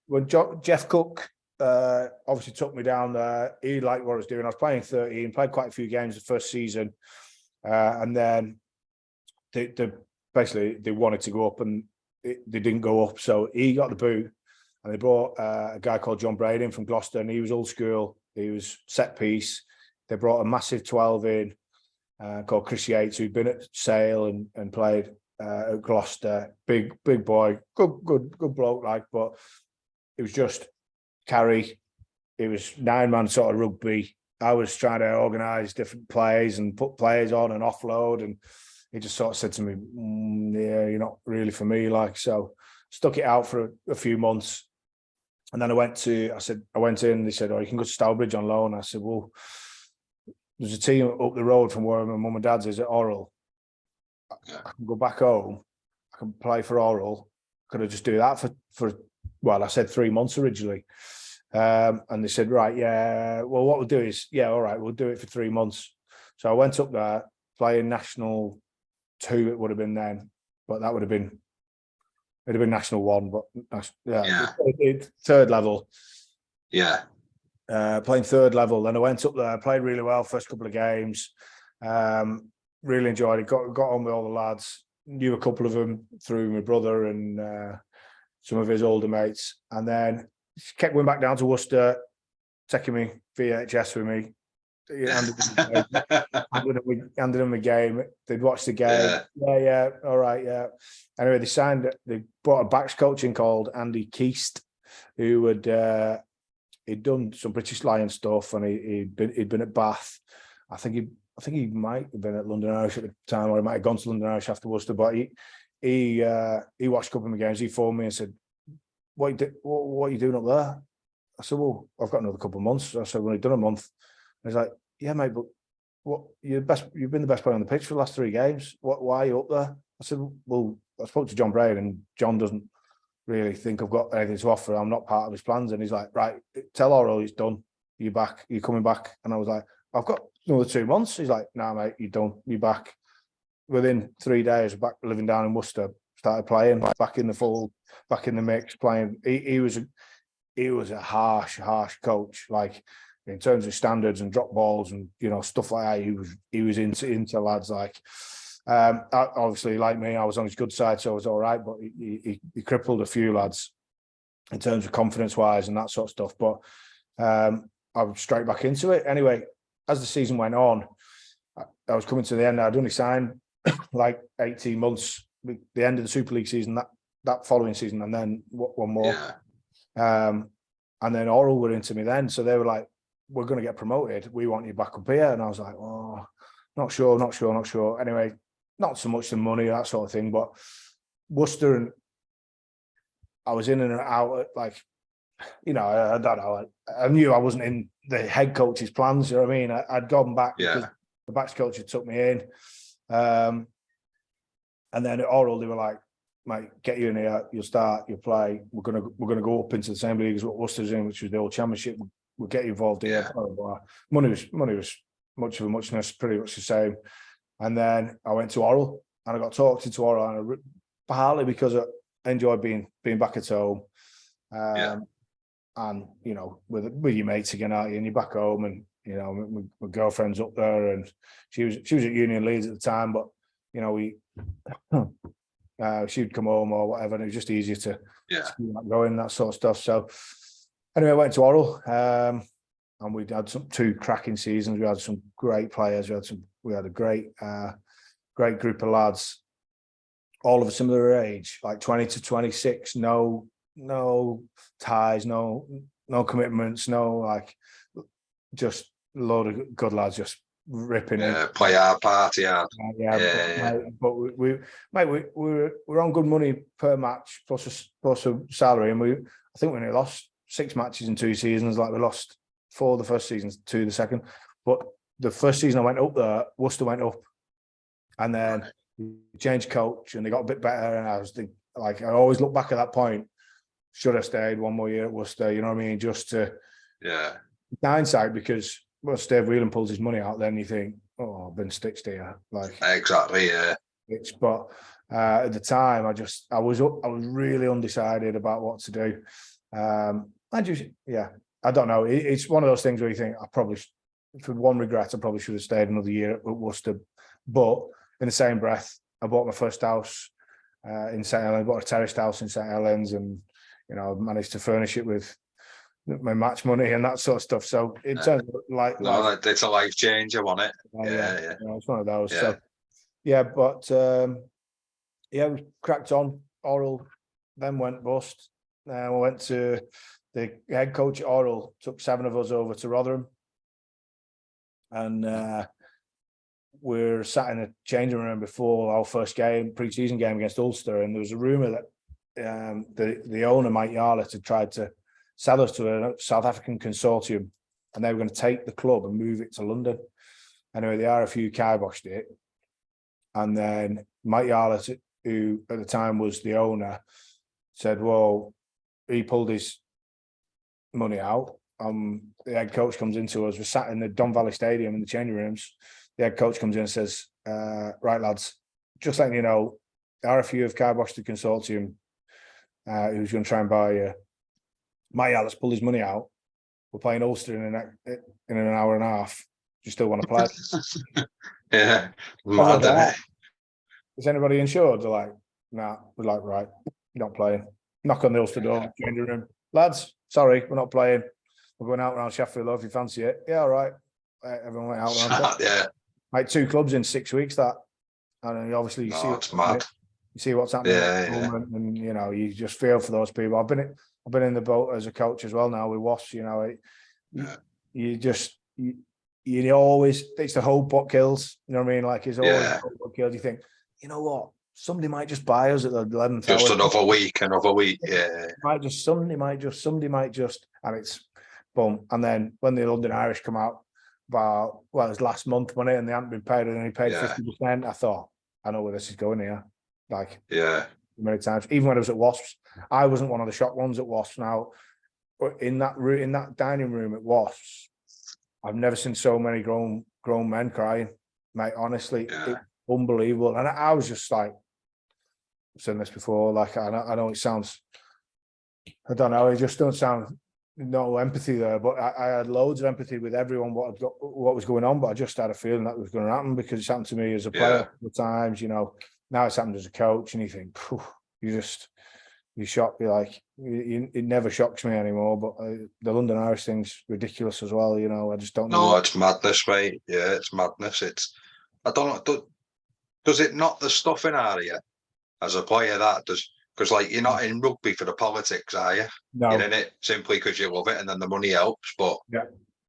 when Jeff Cook obviously took me down there. He liked what I was doing. I was playing 13, played quite a few games the first season, and then they basically they wanted to go up, and they didn't go up. So he got the boot. And they brought a guy called John Braid in from Gloucester, and he was old school. He was set piece. They brought a massive 12 in called Chris Yates, who'd been at Sale and played at Gloucester. Big boy, good bloke, like. But it was just carry. It was 9-man sort of rugby. I was trying to organise different plays and put players on and offload, and he just sort of said to me, "You're not really for me." Like, so stuck it out for a few months. And then I went in, they said, "Oh, you can go to Stourbridge on loan." I said, "Well, there's a team up the road from where my mum and dad's is at Oral. I can go back home. I can play for Oral. Could I just do that for I said 3 months originally." And they said, right, yeah, well, what we'll do is, yeah, all right, we'll do it for 3 months. So I went up there playing National 2, it would have been then, but that would have been, it'd have been National 1, but third level. Yeah. Playing third level. Then I went up there, played really well first couple of games. Really enjoyed it. Got on with all the lads. Knew a couple of them through my brother and some of his older mates. And then kept going back down to Worcester, taking me VHS with me. Handed them a game. They'd watch the game. Yeah, all right, yeah. Anyway, they brought a backs coach in called Andy Keast, who he'd done some British Lions stuff, and he'd been at Bath. I think he might have been at London Irish at the time, or he might have gone to London Irish after Worcester. But he watched a couple of my games. He phoned me and said, "What are you doing up there?" I said, "Well, I've got another couple of months." I said, "Well, I've done a month." And he's like, "Yeah, mate, but what? You've been the best player on the pitch for the last 3 games. Why are you up there?" I said, "Well, I spoke to John Brain, and John doesn't really think I've got anything to offer. I'm not part of his plans." And he's like, "Right, tell Oral he's done. You're back. You're coming back." And I was like, "I've got another 2 months." He's like, "No, mate, you're done. You're back." Within 3 days, back living down in Worcester, started playing, back in the fold, back in the mix, playing. He was a harsh coach, like in terms of standards and drop balls and stuff like that. He was into lads like. Obviously, like me, I was on his good side, so I was all right. But he crippled a few lads in terms of confidence wise and that sort of stuff. But I was straight back into it. Anyway, as the season went on, I was coming to the end. I'd only signed like 18 months, the end of the Super League season, that following season, and then one more. Yeah. And then Oral were into me then, so they were like, "We're going to get promoted. We want you back up here." And I was like, "Oh, not sure." Anyway, not so much the money, that sort of thing, but Worcester, and I was in and out, like, I don't know. I knew I wasn't in the head coach's plans. You know what I mean? I'd gone back because the backs coach had took me in. And then at Oral, they were like, "Mate, get you in here. You'll start. You'll play. We're gonna go up into the same league as what Worcester's in, which was the old Championship. We'll get you involved here." Blah, blah, blah. Money was much of a muchness, pretty much the same. And then I went to Oral, and I got talked into Oral, and partly because I enjoyed being back at home. And with your mates again, aren't you? And you're back home, and my girlfriend's up there, and she was at Union Leeds at the time, but we she'd come home or whatever, and it was just easier to keep that going, that sort of stuff. So anyway, I went to Oral, and we had 2 cracking seasons. We had some great players. We had a great group of lads, all of a similar age, like 20 to 26. No ties, no commitments, just a load of good lads, just ripping it. Play hard, party hard. But we're on good money per match plus a salary, and I think we only lost 6 matches in 2 seasons. Like, we lost 4 the first season, 2 the second. But the first season I went up there, Worcester went up, and then we changed coach, and they got a bit better. And I was thinking, like, I always look back at that point. Should have stayed 1 more year at Worcester, you know what I mean? Just to hindsight, because once Dave Whelan pulls his money out, then you think, "Oh, I've been stitched here." Like, exactly, yeah. But at the time, I was really undecided about what to do. I don't know. It's one of those things where you think, I probably, for one regret, I probably should have stayed another year at Worcester. But in the same breath, I bought my first house in St Helens, bought a terraced house in St Helens, and managed to furnish it with my match money and that sort of stuff. So in terms of it's a life changer, wasn't it? Yeah. It's one of those. Yeah. So we cracked on. Oral then went bust. We went to the head coach at Oral, took 7 of us over to Rotherham, and we're sat in a changing room before our first pre-season game against Ulster, and there was a rumour that the owner, Mike Yarlett, had tried to sell us to a South African consortium, and they were going to take the club and move it to London. Anyway, the RFU kiboshed it, and then Mike Yarlett, who at the time was the owner, said, well, he pulled his money out. The head coach comes into us. We're sat in the Don Valley Stadium in the changing rooms. The head coach comes in and says, right, lads, just letting you know, the RFU have kiboshed the consortium who's going to try and buy you. Mate, let's pull his money out. We're playing Ulster in an hour and a half. Do you still want to play? Yeah, Everyone's mad, isn't like, it? is anybody insured? They're like, nah. We're like, right, you're not playing. Knock on the Ulster door, changing room. Lads, sorry, we're not playing. We're going out around Sheffield, though, if you fancy it. Yeah, all right. Everyone went out around Sheffield. Yeah, Like 2 clubs in 6 weeks, that. And obviously you no, it's mad. you see what's happening at the Yeah, yeah, moment, and you know, you just feel for those people. I've been in the boat as a coach as well now with Wasps, you know. yeah, You always, it's the hope what kills, you know what I mean? Like, it's always yeah. the hope what kills. You think, you know what, somebody might just buy us at the 11th Just hour. another week. Yeah, Somebody might just, and it's boom. And then when the London Irish come out about, well, it was last month, wasn't it? And they hadn't been paid, and then he paid yeah, 50%. I thought, I know where this is going here. Like, yeah, many times, even when I was at Wasps, I wasn't one of the shocked ones at Wasps. Now, but in that dining room at Wasps, I've never seen so many grown men crying, mate. Honestly, yeah. it's unbelievable. And I was just like, I've seen this before. Like, I know it sounds, I don't know, it just don't sound no empathy there. But I had loads of empathy with everyone what was going on. But I just had a feeling that was going to happen because it's happened to me as a player Yeah. a couple of times. You know, now it's happened as a coach, and you think, you're shocked. You're like, it never shocks me anymore. But the London Irish thing's ridiculous as well. You know, I just don't know. No, it's madness, mate. Yeah, it's madness. I don't know. Does it not the stuff in area as a player that does? Because like you're not in rugby for the politics, are you? No. You're in it simply because you love it, and then the money helps. But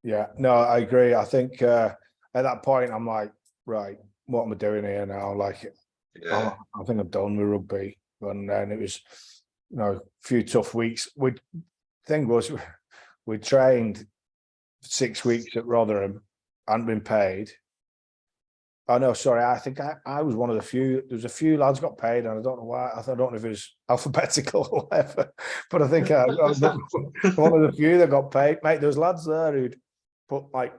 Yeah. No, I agree. I think at that point, I'm like, right, what am I doing here now? Like, yeah, I think I'm done with rugby. And then it was, you know, a few tough weeks. Thing was, we trained 6 weeks at Rotherham, hadn't been paid. Oh no, sorry. I think I was one of the few. There was a few lads got paid, and I don't know why. I don't know if it was alphabetical or whatever. But I think I was one of the few that got paid. Mate, there was lads there who'd put like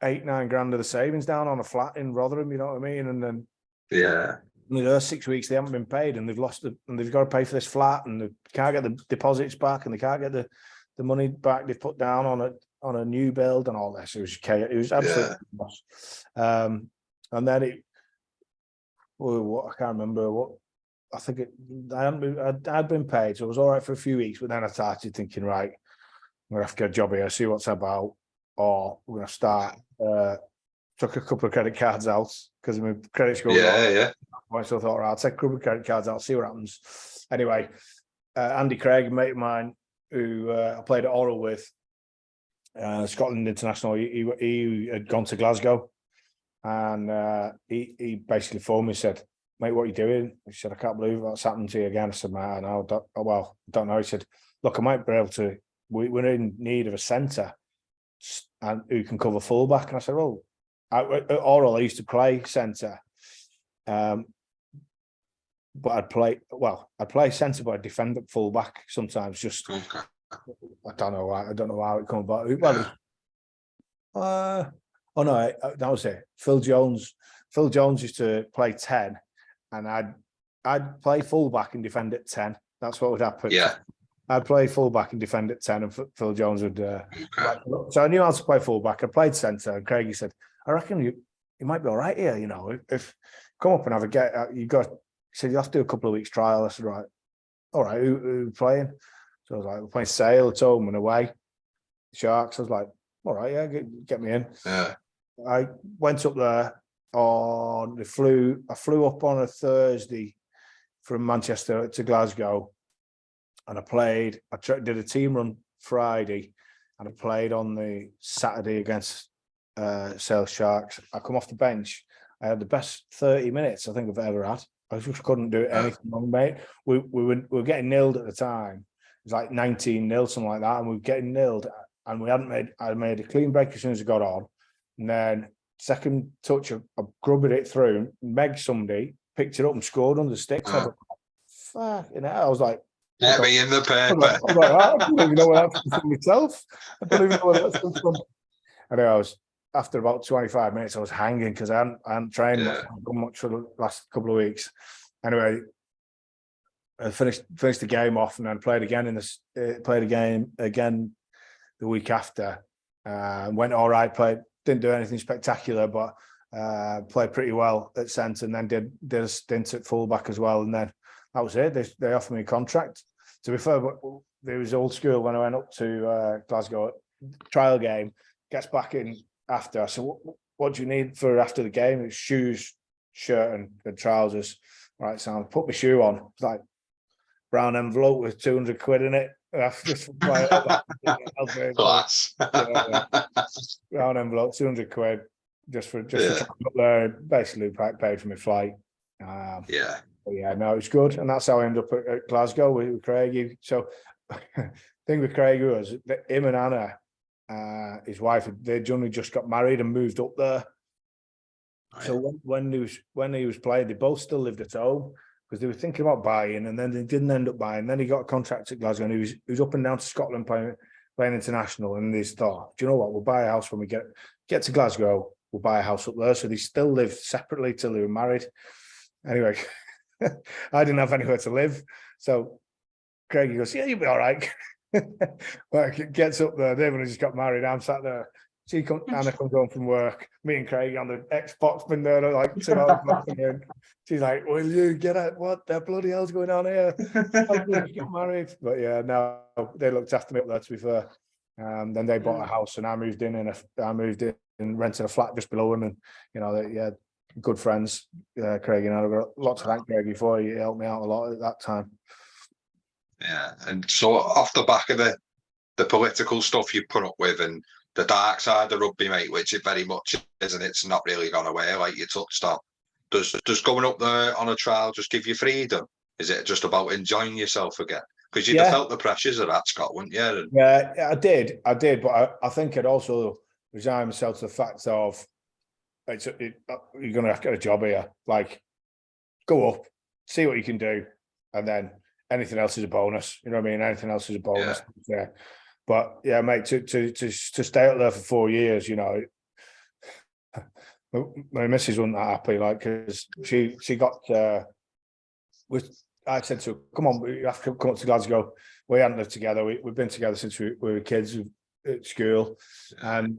8-9 grand of the savings down on a flat in Rotherham. You know what I mean? And then yeah, in the 6 weeks they haven't been paid, and they've lost and they've got to pay for this flat, and they can't get the deposits back, and they can't get the money back they've put down on a new build and all this. It was chaos. It was absolutely chaos. And then I can't remember what. I think I'd been paid, so it was all right for a few weeks. But then I started thinking, right, I'm gonna have to get a job here, see what's about, or we're gonna start. Took a couple of credit cards out because my credit score. yeah. So I thought, right, I'll take a couple of credit cards out, see what happens. Anyway, Andy Craig, a mate of mine who I played at Oral with, Scotland international. He had gone to Glasgow, and he basically phoned me and said, "Mate, what are you doing?" He said, "I can't believe what's happened to you again." I said, "Man, I don't know." He said, "Look, I might be able to. We're in need of a centre, and who can cover fullback." And I said, "Well, at Oral, I used to play centre, but I'd play centre, but I'd defend at fullback sometimes. Just Okay. I don't know how it come about. Well, oh no, that was it. Phil Jones used to play 10, and I'd play fullback and defend at 10. That's what would happen. Yeah. I'd play fullback and defend at 10, and Phil Jones would. Okay. So I knew how to play fullback. I played centre, and Craigie said, "I reckon you might be all right here. You know, if come up and have a get. You got." He said, "You have to do a couple of weeks trial." I said, "Right, all right. Who playing?" So I was like, "We're playing Sale at home and away. Sharks." I was like, "All right, yeah, get me in." Yeah. I went up there on I flew up on a Thursday from Manchester to Glasgow, and I played. Did a team run Friday, and I played on the Saturday against Sale Sharks. I come off the bench. I had the best 30 minutes I think I've ever had. I just couldn't do anything wrong, mate. We were getting nilled at the time. It was like 19-0, something like that, and we were getting nilled. And I made a clean break as soon as I got on. And then second touch, I grubbed it through. Meg somebody picked it up and scored under the sticks. I was like, fuck, you know, I was like, Get me in the I'm paper. like, I don't even know where that's come from myself. I don't even know where that's come from. I know I was, after about 25 minutes, I was hanging because I hadn't trained much, done much for the last couple of weeks. Anyway, I finished the game off and then played again played a game again the week after. Went all right, didn't do anything spectacular, but played pretty well at centre, and then did a stint at fullback as well. And then that was it. They offered me a contract. To be fair, there was old school when I went up to Glasgow trial game. Gets back in after. I said, what do you need for after the game? It's shoes, shirt, and trousers. Right, so I put my shoe on. It's like brown envelope with 200 quid in it. Just Class. Brown envelope, 200 quid, just for traveling up there. Basically, paid for my flight. But yeah, no, it was good, and that's how I ended up at Glasgow with Craigie. So, thing with Craigie was that him and Anna, his wife, they'd only just got married and moved up there. Right. So when he was playing, they both still lived at home because they were thinking about buying, and then they didn't end up buying. Then he got a contract at Glasgow, and he was up and down to Scotland playing international. And they thought, do you know what? We'll buy a house when we get to Glasgow. We'll buy a house up there. So they still lived separately till they were married. Anyway, I didn't have anywhere to live, so Craig goes, "Yeah, you'll be all right." Well, gets up there. They've only just got married. I'm sat there. Anna comes home from work. Me and Craig on the Xbox, been there like 2 hours. She's like, "Will you get out? What the bloody hell's going on here?" I got married, but yeah, no, they looked after me up there. To be fair, then they bought a house, and I moved in, and rented a flat just below them, and good friends. Craig and I've got lots to thank Craig for. He helped me out a lot at that time. Yeah, and so off the back of the political stuff you put up with and the dark side of rugby, mate, which it very much is, and it's not really gone away, like you touched on. Does going up there on a trial just give you freedom? Is it just about enjoying yourself again? Because you'd have felt the pressures of that, Scott, wouldn't you? And... Yeah, I did, but I think I'd also resign myself to the fact of you're going to have to get a job here. Like, go up, see what you can do, and then anything else is a bonus. You know what I mean? Anything else is a bonus. Yeah. But yeah, mate, to stay up there for 4 years, my missus wasn't that happy, like, because she got. I said to her, "Come on, you have to come up to Glasgow." We hadn't lived together. We've been together since we were kids at school, and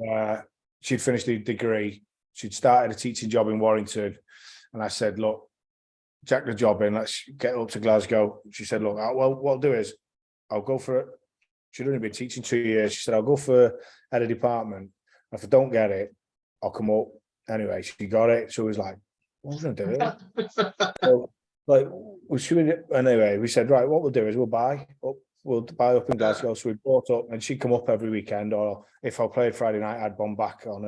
she'd finished the degree. She'd started a teaching job in Warrington, and I said, "Look, check the job in. Let's get up to Glasgow." She said, "Look, well, what I'll do is I'll go for it." She'd only been teaching 2 years. She said, "I'll go for head of department. If I don't get it, I'll come up." Anyway, she got it. So it was like, "What was I going to do?" So, like, anyway, we said, "Right, what we'll do is we'll buy up in Glasgow." So we bought up, and she'd come up every weekend, or if I played Friday night, I'd bomb back on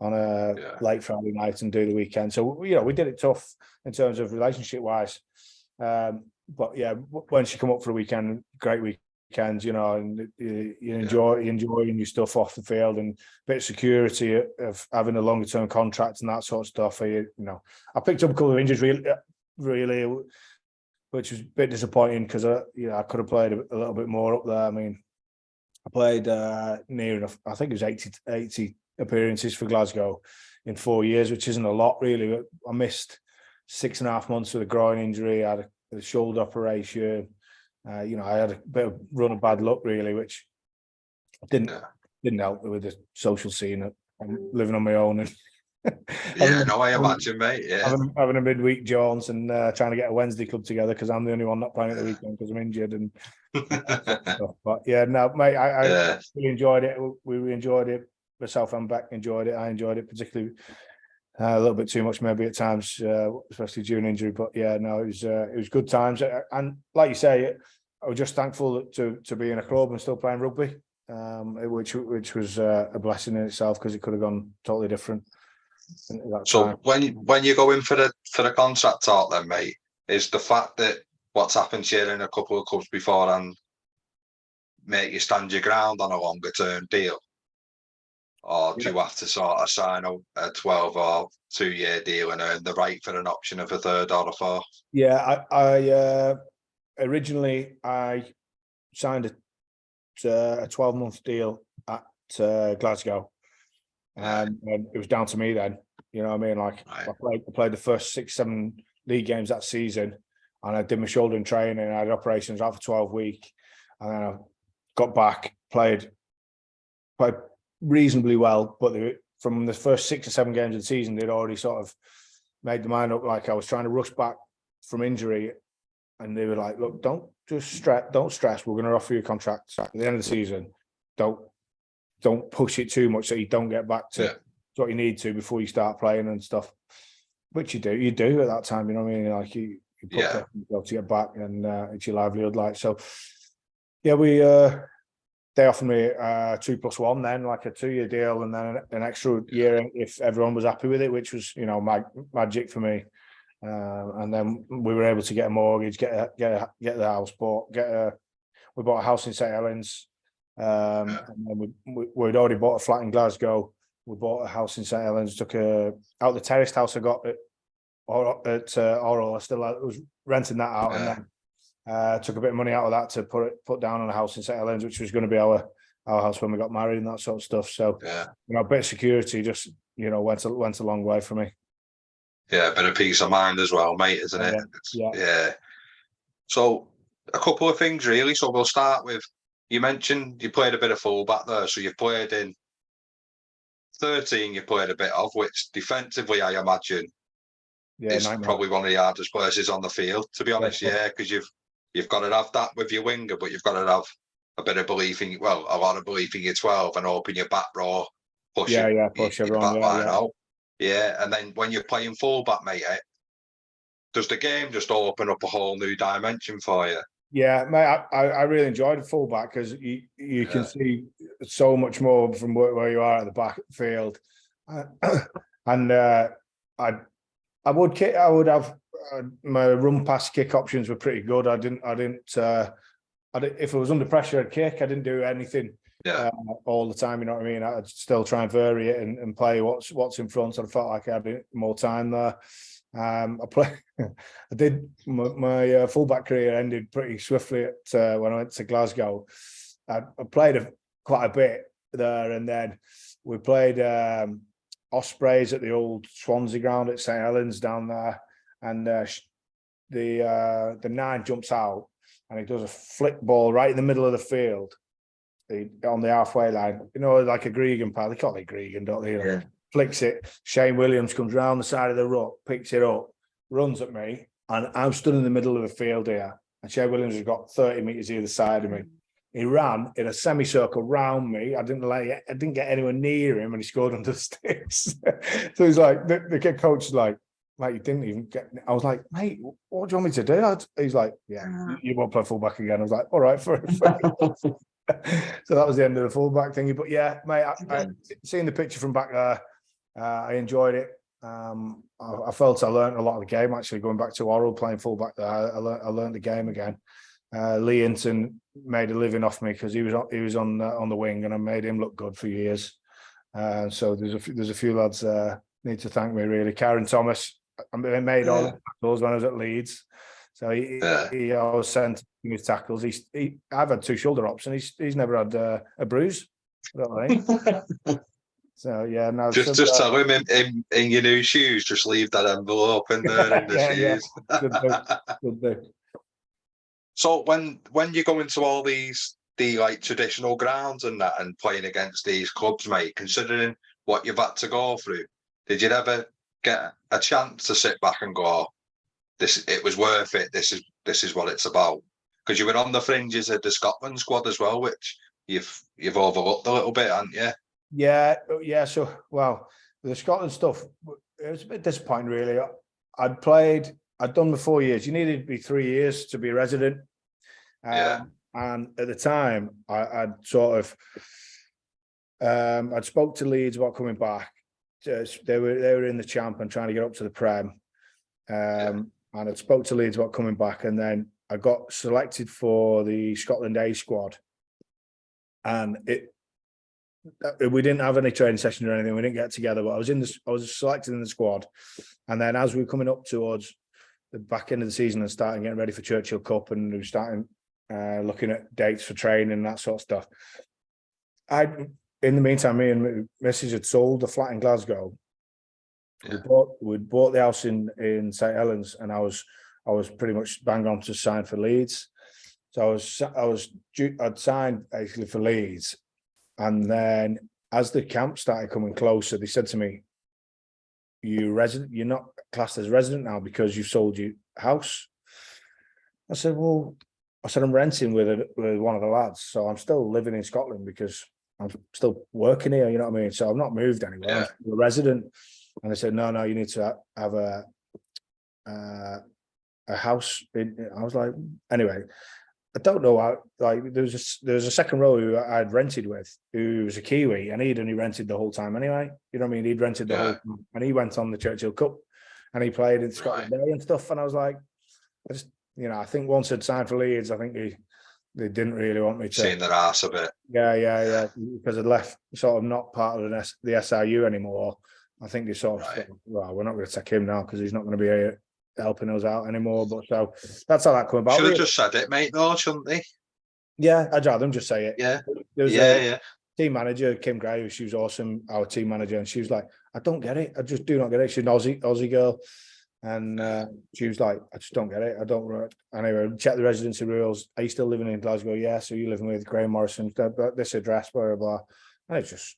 a late Friday night and do the weekend. So we did it tough in terms of relationship wise. But yeah, when she come up for a weekend, great weekends, and you enjoying your stuff off the field, and a bit of security of having a longer term contract and that sort of stuff. I picked up a couple of injuries really, which was a bit disappointing because I could have played a little bit more up there. I mean, I played near enough. I think it was 80 appearances for Glasgow in 4 years, which isn't a lot really. I missed 6.5 months with a groin injury. I had a shoulder operation. I had a bit of run of bad luck really, which didn't help with the social scene. I'm living on my own and I imagine, mate. Yeah, having a midweek jaunts and trying to get a Wednesday club together because I'm the only one not playing at the weekend because I'm injured and stuff. But yeah, no, mate, I really enjoyed it. We really enjoyed it. Myself and Beck enjoyed it. I enjoyed it particularly a little bit too much maybe at times, especially during injury. But yeah, no, it was good times. And like you say, I was just thankful to be in a club and still playing rugby, which was a blessing in itself because it could have gone totally different. So when you go in for the contract talk, then, mate, is the fact that what's happened here in a couple of clubs beforehand make you stand your ground on a longer term deal? Or do you have to sort of sign a 12 or 2 year deal and earn the right for an option of a third or a fourth? Yeah, originally I signed a 12-month deal at Glasgow, and it was down to me then. You know what I mean? Like I played the first 6-7 league games that season, and I did my shoulder and training. I had operations out for 12 weeks, and then I got back, played reasonably well, but from the first 6 or 7 games of the season, they'd already sort of made the mind up like I was trying to rush back from injury, and they were like, "Look, don't stress. We're going to offer you a contract at the end of the season. Don't push it too much so you don't get back to what you need to before you start playing and stuff." Which you do at that time. You know what I mean? Like you put pressure on yourself to get back, and it's your livelihood. Like so, yeah, they offered me 2+1 then, like a 2-year deal, and then an extra year if everyone was happy with it, which was, you know, magic for me. And then we were able to get a mortgage, get the house bought, we bought a house in St Helens. And then we'd already bought a flat in Glasgow. We bought a house in St Helens, took out the terraced house I got at Oral. I still was renting that out, and then took a bit of money out of that to put down on a house in St Helens, which was going to be our house when we got married and that sort of stuff. So you know, a bit of security just, you know, went a long way for me. Yeah, a bit of peace of mind as well, mate, isn't it? Yeah. So a couple of things really. So we'll start with, you mentioned you played a bit of fullback there. So you've played in 13, you played a bit of, which defensively I imagine is probably one of the hardest places on the field, to be honest. Because you've got to have that with your winger, but you've got to have a bit of belief in, well, a lot of belief in your 12 and open your back row, push everyone, back line out. Yeah, and then when you're playing fullback, mate, does the game just open up a whole new dimension for you? Yeah, mate, I really enjoyed the fullback because you can see so much more from where you are at the back of the field, and I would have my run pass kick options were pretty good. I didn't if I was under pressure, I'd kick. I didn't do anything all the time. You know what I mean? I'd still try and vary it and play what's in front. So I felt like I had more time there. I did my fullback career ended pretty swiftly when I went to Glasgow. I played quite a bit there, and then we played Ospreys at the old Swansea ground at St Helens down there, and the 9 jumps out and he does a flick ball right in the middle of the field on the halfway line. You know, like a Gregan pal. They call it Gregan, don't they? You know? Flicks it. Shane Williams comes round the side of the ruck, picks it up, runs at me, and I'm stood in the middle of the field here. And Shane Williams has got 30 metres either side of me. He ran in a semicircle round me. I didn't get anywhere near him, and he scored under the sticks. So he's like, the coach is like, "Mate, you didn't even get." I was like, "Mate, what do you want me to do?" He's like, "Yeah, you won't play fullback again." I was like, "All right, for So that was the end of the fullback thingy. But yeah, mate, I seeing the picture from back there, I enjoyed it. I felt I learned a lot of the game actually going back to Oral playing fullback there. I learned the game again. Lee Hinton made a living off me because he was on the wing, and I made him look good for years. So there's a few lads need to thank me really. Karen Thomas, I made all the tackles when I was at Leeds. So he always sent me his tackles. I've had 2 shoulder ops, and he's never had a bruise. I don't think. So yeah, no. Just tell him in your new shoes, just leave that envelope in there in the shoes. Good do. So when you go into all the like traditional grounds and that and playing against these clubs, mate, considering what you've had to go through, did you ever get a chance to sit back and go, it was worth it, this is what it's about? Because you were on the fringes of the Scotland squad as well, which you've overlooked a little bit, haven't you? Yeah. So, well, the Scotland stuff, it was a bit disappointing, really. I'd done my 4 years. You needed to be 3 years to be a resident. And at the time, I'd sort of, I'd spoke to Leeds about coming back. They were in the champ and trying to get up to the Prem. And I spoke to Leeds about coming back, and then I got selected for the Scotland A squad. And we didn't have any training sessions or anything. We didn't get together, but I was selected in the squad. And then as we were coming up towards the back end of the season and starting getting ready for Churchill Cup, and we were starting looking at dates for training and that sort of stuff. In the meantime, me and Mrs. had sold the flat in Glasgow. Yeah. We'd bought the house in St Helens, and I was pretty much bang on to sign for Leeds. So I'd signed basically for Leeds, and then as the camp started coming closer, they said to me, you're not classed as resident now because you've sold your house. I said, I'm renting with one of the lads, so I'm still living in Scotland because I'm still working here, you know what I mean? So I'm not moved anywhere. I'm still a resident. And they said, no, you need to have a house. I was like, anyway, I don't know how. Like, there was a second row who I'd rented with, who was a Kiwi, and he'd only rented the whole time anyway. You know what I mean? He'd rented the whole time, and he went on the Churchill Cup, and he played in Scotland Day and stuff. And I was like, I think once I'd signed for Leeds, I think they didn't really want me to seeing their ass a bit. Yeah, because I'd left sort of not part of the SRU anymore. I think they sort of thought, well, we're not going to take him now because he's not going to be here helping us out anymore. But so that's how that came about. Should have just said it, mate, though, shouldn't they? Yeah, I'd rather them just say it. Yeah. There was a team manager, Kim Gray, she was awesome, our team manager, and she was like, I don't get it. I just do not get it. She's an Aussie girl. And she was like, I just don't get it. I don't. Anyway, check the residency rules. Are you still living in Glasgow? Yeah. So you're living with Graham Morrison, this address, blah, blah, blah. And it just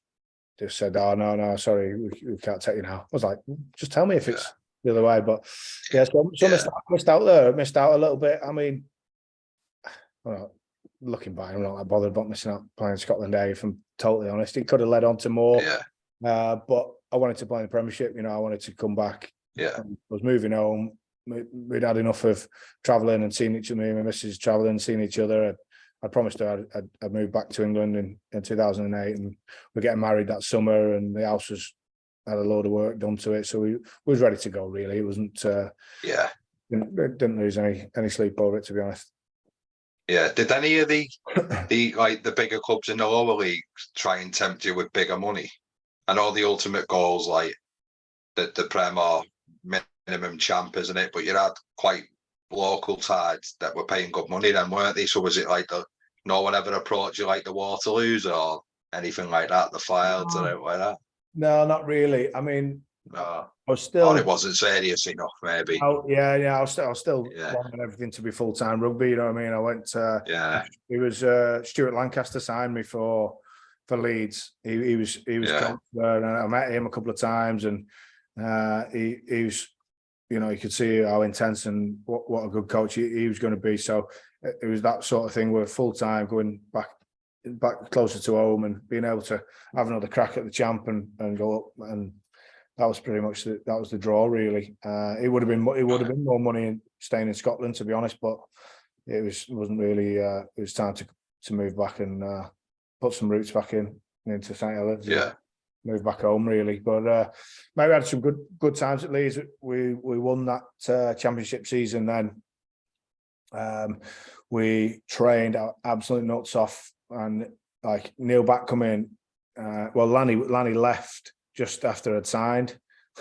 said, oh, no, sorry, we can't take you now. I was like, just tell me if it's the other way. But yeah, so missed out there. Missed out a little bit. I mean, well, looking back, I'm not that bothered about missing out playing Scotland Day, if I'm totally honest. It could have led on to more. But I wanted to play in the Premiership. I wanted to come back. I was moving home. We'd had enough of travelling and seeing each other. Me and my missus travelling, seeing each other. I promised her I'd move back to England in 2008, and we're getting married that summer. And the house had a load of work done to it, so we was ready to go. Really, it wasn't. Didn't lose any sleep over it, to be honest. Yeah. Did any of the bigger clubs in the lower league try and tempt you with bigger money? I know the ultimate goals like the Prem are minimum champ, isn't it? But you had quite local sides that were paying good money then, weren't they? So was it like no one ever approached you like the Waterloos or anything like that, the Fields or anything like that? No, not really. I mean, no. I was still. Or it wasn't serious enough, maybe. I was still wanting everything to be full-time rugby. You know what I mean? I went. It was Stuart Lancaster signed me for Leeds. He was coach there, and I met him a couple of times, and he was. You could see how intense and what a good coach he was going to be. So it was that sort of thing where full time, going back closer to home and being able to have another crack at the champ and go up. And that was pretty much that was the draw, really. It would have been more money in staying in Scotland, to be honest, but it wasn't really. It was time to move back and put some roots back into St Helens. Yeah. Move back home, really. But maybe we had some good times at Leeds. We won that championship season. Then we trained our absolute nuts off, and like Neil Back come in. Lanny left just after I'd signed,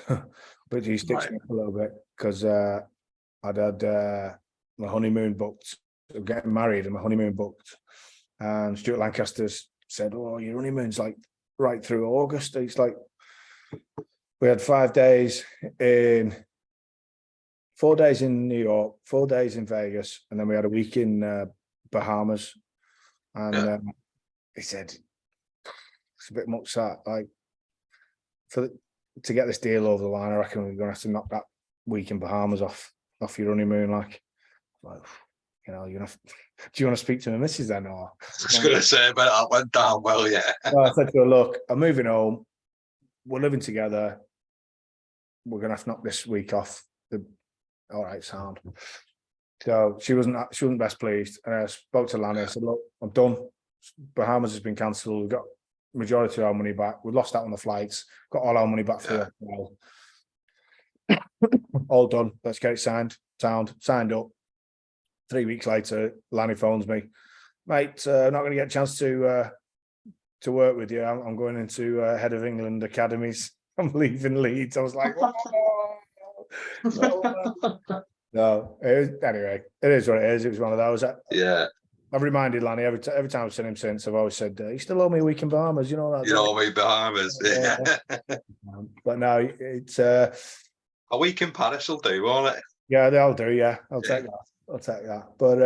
but he sticks me up a little bit because I'd had my honeymoon booked, getting married, and my honeymoon booked, and Stuart Lancaster said, "Oh, your honeymoon's like right through August." It's like we had 4 days in New York, 4 days in Vegas, and then we had a week in Bahamas. And he said, "It's a bit much that, like, to get this deal over the line, I reckon we're going to have to knock that week in Bahamas off your honeymoon." Like, do you want to speak to my missus then? Or I was going to say, but that went down well, yeah. Well, I said to her, "Look, I'm moving home. We're living together. We're going to have to knock this week off." All right, sound. So she wasn't best pleased. And I spoke to Lanny. I said, "Look, I'm done. Bahamas has been cancelled. We've got majority of our money back. We lost out on the flights. Got all our money back for the hotel. All done. Let's get it signed up." 3 weeks later, Lanny phones me, "Mate, not going to get a chance to work with you. I'm going into head of England academies. I'm leaving Leeds." I was like, "Oh, no." No, anyway, it is what it is. It was one of those. Yeah. I've reminded Lanny every time I've seen him since. I've always said, "You still owe me a week in Bahamas," you know that. You know me, Bahamas. But no, it's A week in Paris will do, won't it? yeah, they'll do. Yeah, I'll take that. I'll take that. But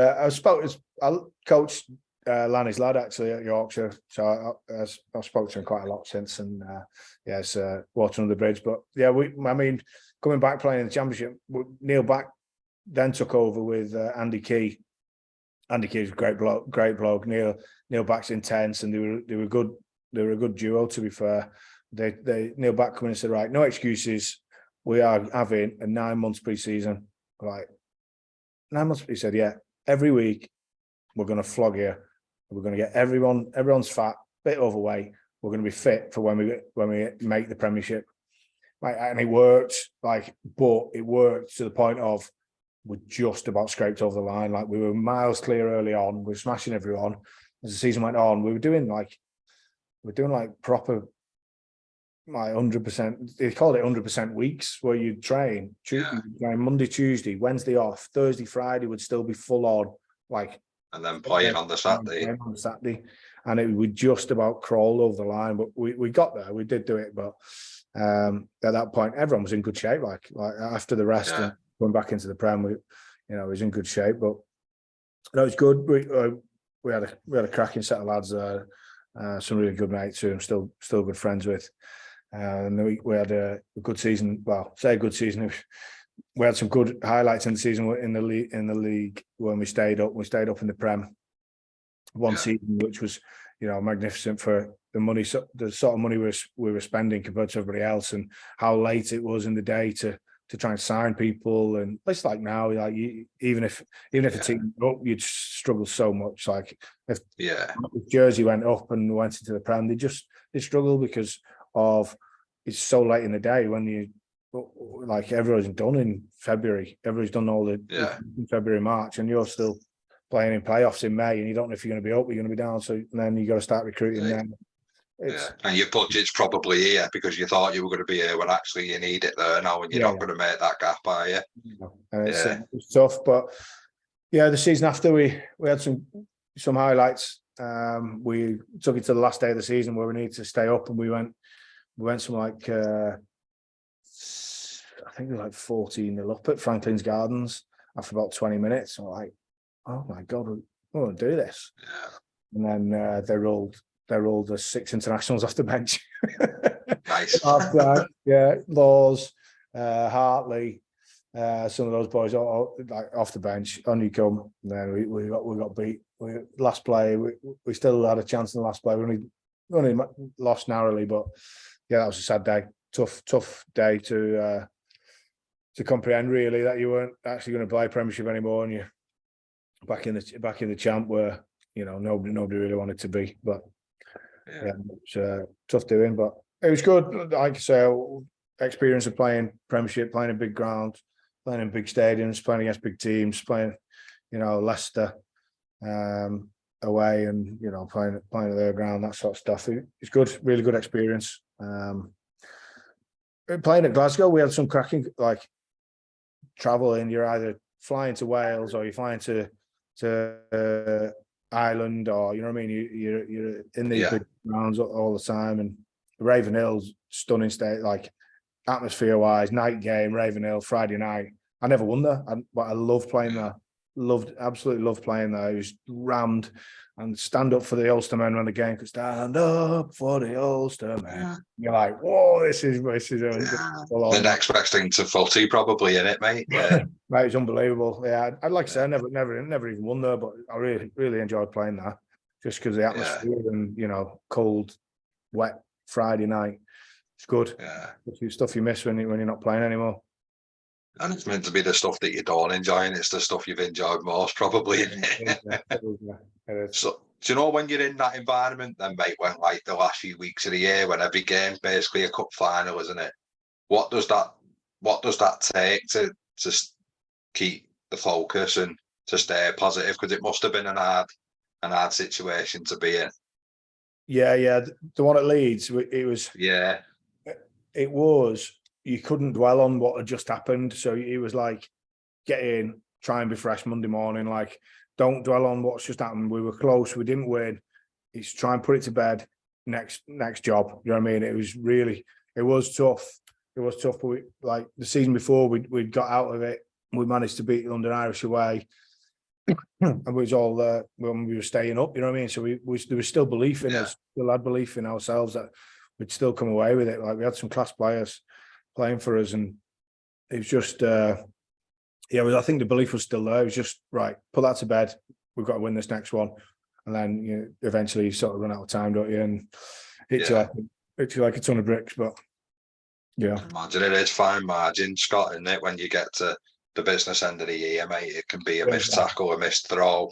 I coached Lanny's lad actually at Yorkshire, so I've spoken to him quite a lot since, and yeah, it's water under the bridge. But yeah, I mean, coming back playing in the Championship, Neil Back then took over with Andy Key. Andy Key's a great bloke. Neil Back's intense, and they were good. They were a good duo, to be fair. They Neil Back come in and said, right, no excuses. We are having a 9 months pre-season. Right, 9 months. He said, yeah, every week we're going to flog you. We're going to get everyone's fat, bit overweight. We're going to be fit for when we make the Premiership. Like, and it worked. But it worked to the point of we're just about scraped over the line. Like, we were miles clear early on. We were smashing everyone. As the season went on, we were doing proper, like 100%. They called it 100% weeks, where you'd train. Monday, Tuesday, Wednesday off, Thursday, Friday would still be full on, like, and then playing on the Saturday. And it would just about crawl over the line. But we got there. We did do it. But at that point, everyone was in good shape. Like after the rest and going back into the Prem, it was in good shape. But no, it was good. We had a cracking set of lads there. Some really good mates who I'm still good friends with. And we had a good season. Well, say a good season. We had some good highlights in the season in the league when we stayed up. We stayed up in the Prem one season, which was magnificent for the money, the sort of money we were spending compared to everybody else, and how late it was in the day to try and sign people. And it's like now, like even if a team up, you'd struggle so much. Like if Jersey went up and went into the Prem, they struggle because of it's so late in the day when you. Like everyone's done in February. Everybody's done all the in February, March, and you're still playing in playoffs in May, and you don't know if you're going to be up or you're going to be down. So then you got to start recruiting then. And your budget's probably here because you thought you were going to be here when actually you need it there now, and you're not going to make that gap, are you? And it's tough, but the season after we had some highlights. We took it to the last day of the season where we needed to stay up, and we went some like. I think it was like 14-0 up at Franklin's Gardens after about 20 minutes. I'm like, oh my God, we want to do this. And then they rolled the 6 internationals off the bench. Nice. Laws, Hartley, some of those boys like off the bench. On you come. And then we got beat. Last play, we still had a chance in the last play. We only lost narrowly, but that was a sad day. Tough day to comprehend, really, that you weren't actually going to play Premiership anymore, and you're back in the champ where nobody really wanted to be. But it's tough doing, but it was good. Like I say, experience of playing Premiership, playing in big grounds, playing in big stadiums, playing against big teams, playing Leicester away, and playing at their ground, that sort of stuff. It's good, really good experience. Playing at Glasgow, we had some cracking traveling. You're either flying to Wales or you're flying to Ireland, or you know what I mean. You're in these big grounds all the time. And Ravenhill's stunning state, like atmosphere-wise. Night game, Ravenhill, Friday night. I never won there, but I loved playing there. Absolutely loved playing there. It was rammed. And stand up for the Ulster men when the game could stand up for the Ulster men. You're like, whoa, this is the next best thing to footy, probably, in it, mate. Yeah, mate, it's unbelievable. Yeah, I'd like to say I never even won there, but I really enjoyed playing there, just because the atmosphere and cold, wet Friday night. It's good. Yeah, it's stuff you miss when you're not playing anymore. And it's meant to be the stuff that you don't enjoy, and it's the stuff you've enjoyed most, probably. So, do you know when you're in that environment, then, mate, when like the last few weeks of the year, when every game's basically a cup final, isn't it? What does that take to keep the focus and to stay positive? Because it must have been an hard situation to be in. Yeah. The one at Leeds, it was. Yeah. It was. You couldn't dwell on what had just happened, so it was like get in, try and be fresh Monday morning. Like, don't dwell on what's just happened. We were close, we didn't win. It's try and put it to bed. Next job. You know what I mean? It was tough. It was tough, but like the season before, we'd got out of it. We managed to beat London Irish away, and we was all when we were staying up. You know what I mean? So there was still belief in us. Still had belief in ourselves that we'd still come away with it. Like, we had some class players playing for us, and it was just I think the belief was still there. It was just right. Put that to bed. We've got to win this next one, and then eventually you sort of run out of time, don't you? And hit you like a ton of bricks, but. Yeah, imagine it is fine margin, Scott, isn't it? When you get to the business end of the year, mate, it can be a missed tackle, a missed throw,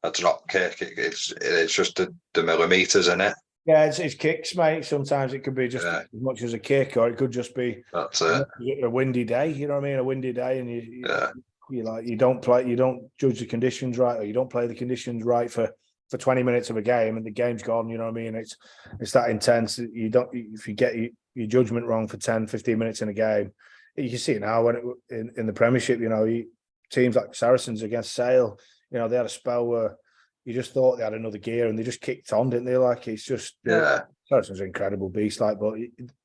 a drop kick. It's just the millimeters, isn't it? Yeah, it's kicks, mate. Sometimes it could be just as much as a kick, or it could just be that's it. A windy day. You know what I mean? A windy day, and you don't judge the conditions right, or you don't play the conditions right for 20 minutes of a game, and the game's gone. You know what I mean? It's that intense. If you get your judgment wrong for 10, 15 minutes in a game. You can see it now in the Premiership, teams like Saracens against Sale, they had a spell where you just thought they had another gear and they just kicked on, didn't they? Like, it's just, Saracens are an incredible beast, like, but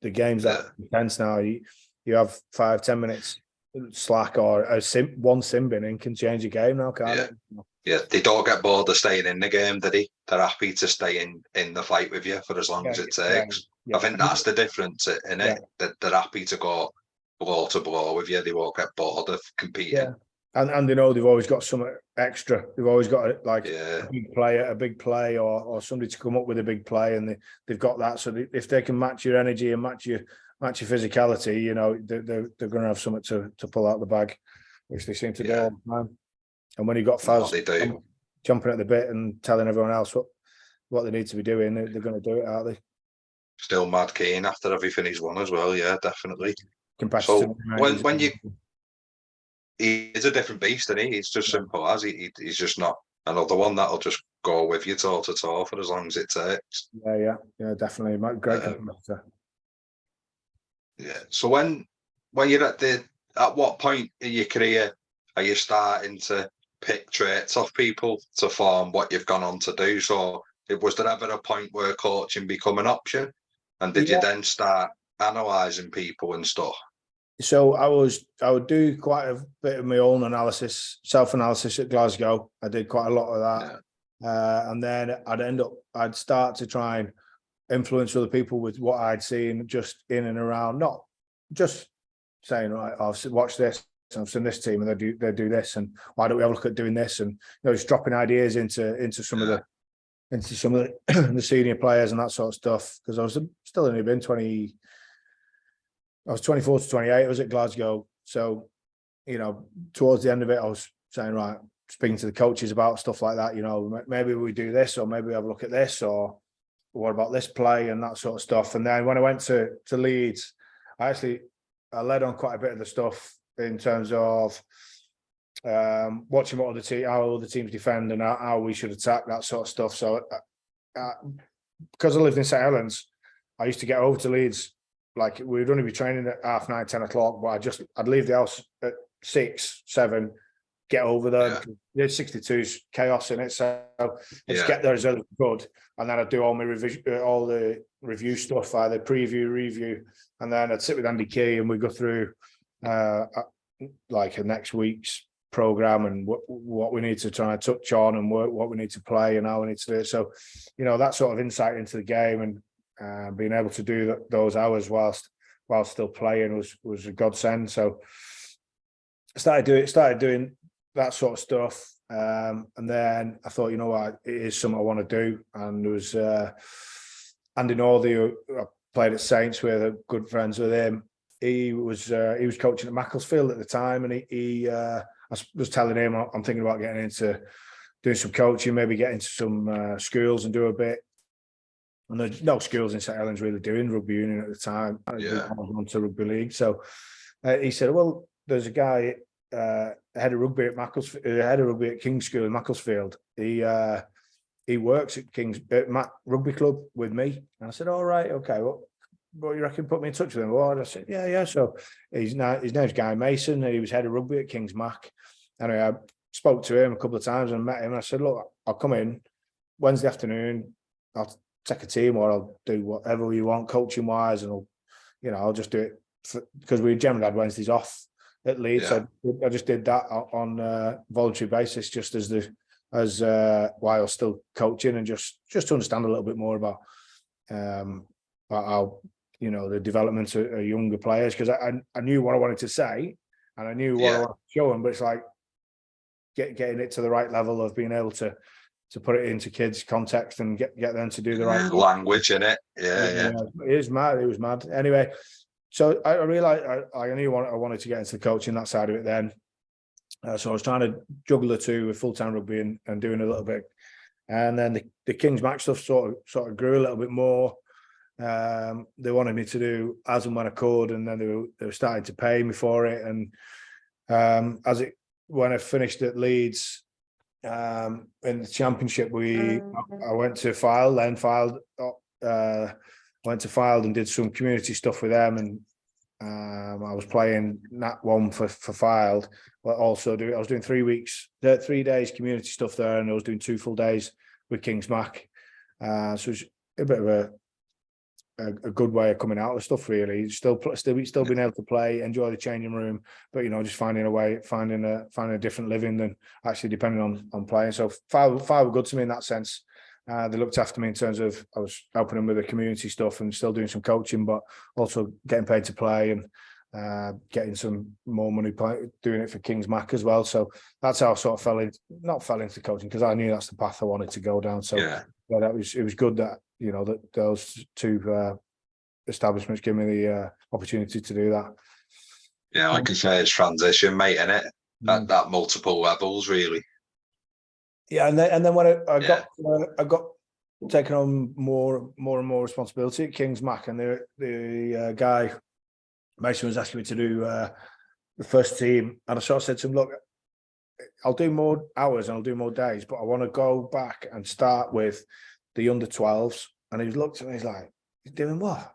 the game's that intense now. You have 5-10 minutes slack or one sin binning can change the game now, can't it? Yeah, they don't get bored of staying in the game, do they? They're happy to stay in the fight with you for as long as it takes. I think that's the difference in it. That they're happy to go blow to blow with you. They won't get bored of competing. Yeah. And they know they've always got something extra. They've always got a big play, or somebody to come up with a big play, and they've got that. So if they can match your energy and match your physicality, they're going to have something to pull out the bag, which they seem to do all the time. And when you've got Faz jumping at the bit and telling everyone else what they need to be doing, they're going to do it, aren't they? Still mad keen after everything he's won as well. Yeah, definitely. So when he's a different beast, and he's just simple as he's just not another one that'll just go with you toe to toe for as long as it takes. Yeah, definitely. Great competitor. Yeah. So when you're at what point in your career are you starting to pick traits off people to form what you've gone on to do? So was there ever a point where coaching become an option, and did you then start analysing people and stuff? So I would do quite a bit of my own analysis, self-analysis at Glasgow. I did quite a lot of that. And then I'd start to try and influence other people with what I'd seen just in and around, not just saying, right, I've watched this, I've seen this team and they do this, and why don't we have a look at doing this? And just dropping ideas into some of the senior players and that sort of stuff. Because I was still only been 20. I was 24 to 28. I was at Glasgow. So, towards the end of it, I was saying, right, speaking to the coaches about stuff like that, maybe we do this, or maybe we have a look at this, or what about this play and that sort of stuff. And then when I went to Leeds, I led on quite a bit of the stuff in terms of watching how other teams defend and how we should attack, that sort of stuff. So because I lived in St Helens, I used to get over to Leeds. Like, we'd only be training at 9:30, 10 o'clock, but I'd leave the house at 6, 7, get over there. Yeah. 62's chaos in it, so I'd just get there as early as I could, and then I'd do all the review stuff, either preview, review, and then I'd sit with Andy Key and we'd go through like a next week's program and what we need to try and touch on and what we need to play and how we need to do it. So, that sort of insight into the game and being able to do those hours whilst still playing was a godsend. So I started doing that sort of stuff, and then I thought, what, it is something I want to do. And there was Andy Northey, who I played at Saints with, good friends with him. He was coaching at Macclesfield at the time, and I was telling him I'm thinking about getting into doing some coaching, maybe get into some schools and do a bit. And there's no schools in St Helens really doing rugby union at the time. I was on to rugby league. So he said, well, there's a guy, head of rugby at King's School in Macclesfield. He works at King's Rugby Club with me. And I said, all right, okay, well, what you reckon? Put me in touch with him. Well, I said, yeah. So his name's Guy Mason, and he was head of rugby at Kings Mac. Anyway, I spoke to him a couple of times and met him. And I said, look, I'll come in Wednesday afternoon. I'll take a team, or I'll do whatever you want, coaching wise, and I'll just do it because we generally had Wednesdays off at Leeds. Yeah. So I just did that on a voluntary basis, just as while I was still coaching, and just to understand a little bit more about how the development of younger players, because I knew what I wanted to say and I knew what I wanted to show them, but it's like getting it to the right level of being able to put it into kids' context and get them to do the right language in it. Yeah. It is mad. It was mad. Anyway, so I realized I knew I wanted to get into the coaching, that side of it then. So I was trying to juggle the two with full-time rugby and doing a little bit. And then the Kings Mac stuff sort of grew a little bit more. They wanted me to do as and when I could, and then they were starting to pay me for it. And when I finished at Leeds in the Championship, I went to Fylde and did some community stuff with them, and I was playing Nat 1 for Fylde, but also I was doing 3 days community stuff there, and I was doing 2 full days with Kings Mac. So it's a bit of a good way of coming out of stuff, really. Still being able to play, enjoy the changing room, but just finding a different living than actually depending on playing. So Fylde were good to me in that sense. They looked after me in terms of I was helping them with the community stuff and still doing some coaching, but also getting paid to play and getting some more money doing it for Kings Mac as well. So that's how I sort of fell into coaching, because I knew that's the path I wanted to go down. So it was good that that those two establishments gave me the opportunity to do that. Yeah, like you say, it's transition, mate, in it. That multiple levels, really. Yeah, and then when I got taken on more and more responsibility at Kings Mac, and the guy Mason was asking me to do the first team, and I sort of said to him, look, I'll do more hours and I'll do more days, but I want to go back and start with the under 12s. And he looked at me, he's like, you're doing what? I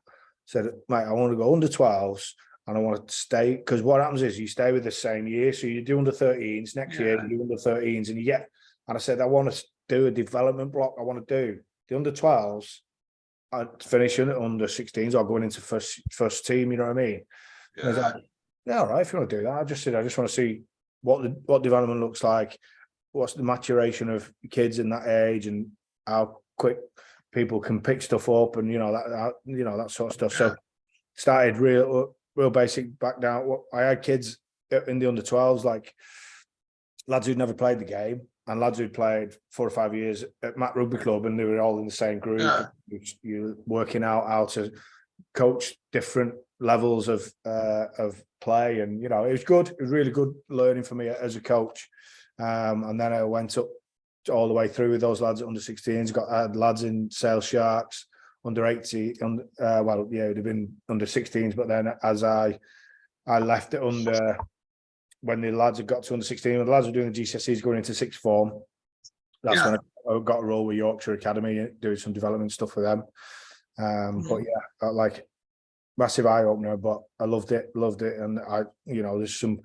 said, mate, I want to go under 12s and I want to stay, because what happens is you stay with the same year. So you do under 13s, next year you do under 13s, and and I said, I want to do a development block. I want to do the under 12s. I'd finish in under 16s or going into first team, you know what I mean? Yeah. And I was like, yeah, all right, if you want to do that. I just want to see what development looks like, what's the maturation of kids in that age, and how quick people can pick stuff up, and that sort of stuff. So started real basic back down. I had kids in the under 12s, like lads who'd never played the game, and lads who'd played 4 or 5 years at Mac Rugby Club, and they were all in the same group. Yeah. You're working out how to coach different levels of play, and it was good. It was really good learning for me as a coach. And then I went up all the way through with those lads at under 16s. Had lads in Sale Sharks, under 80, it'd have been under 16s. But then as I left it under, when the lads had got to under 16, when the lads were doing the GCSEs going into sixth form, that's when I got a role with Yorkshire Academy, doing some development stuff with them. But like massive eye opener, but I loved it. And there's some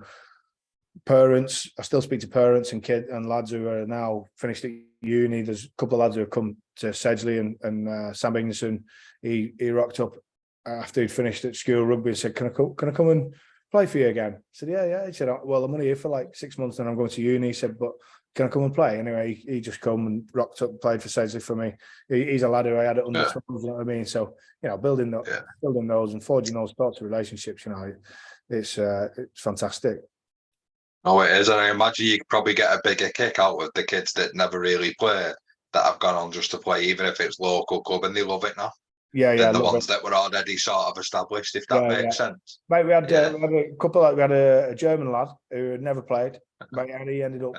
parents, I still speak to parents and kids and lads who are now finished at uni. There's a couple of lads who have come to Sedgley, and Sam Ignason, he rocked up after he'd finished at school rugby and said, can I come and play for you again? I said, yeah. He said, well, I'm only here for like 6 months, then I'm going to uni. He said, but can I come and play? Anyway, he just come and rocked up, played for Sedgley for me. He's a lad who I had at under 12s, you know what I mean? So, building those and forging those sorts of relationships, it's fantastic. Oh, it is. And I imagine you could probably get a bigger kick out of the kids that never really play, that have gone on just to play, even if it's local club and they love it now. Yeah. The ones that were already sort of established, if that makes sense. Mate, we had a couple. We had a German lad who had never played, mate, and he ended up.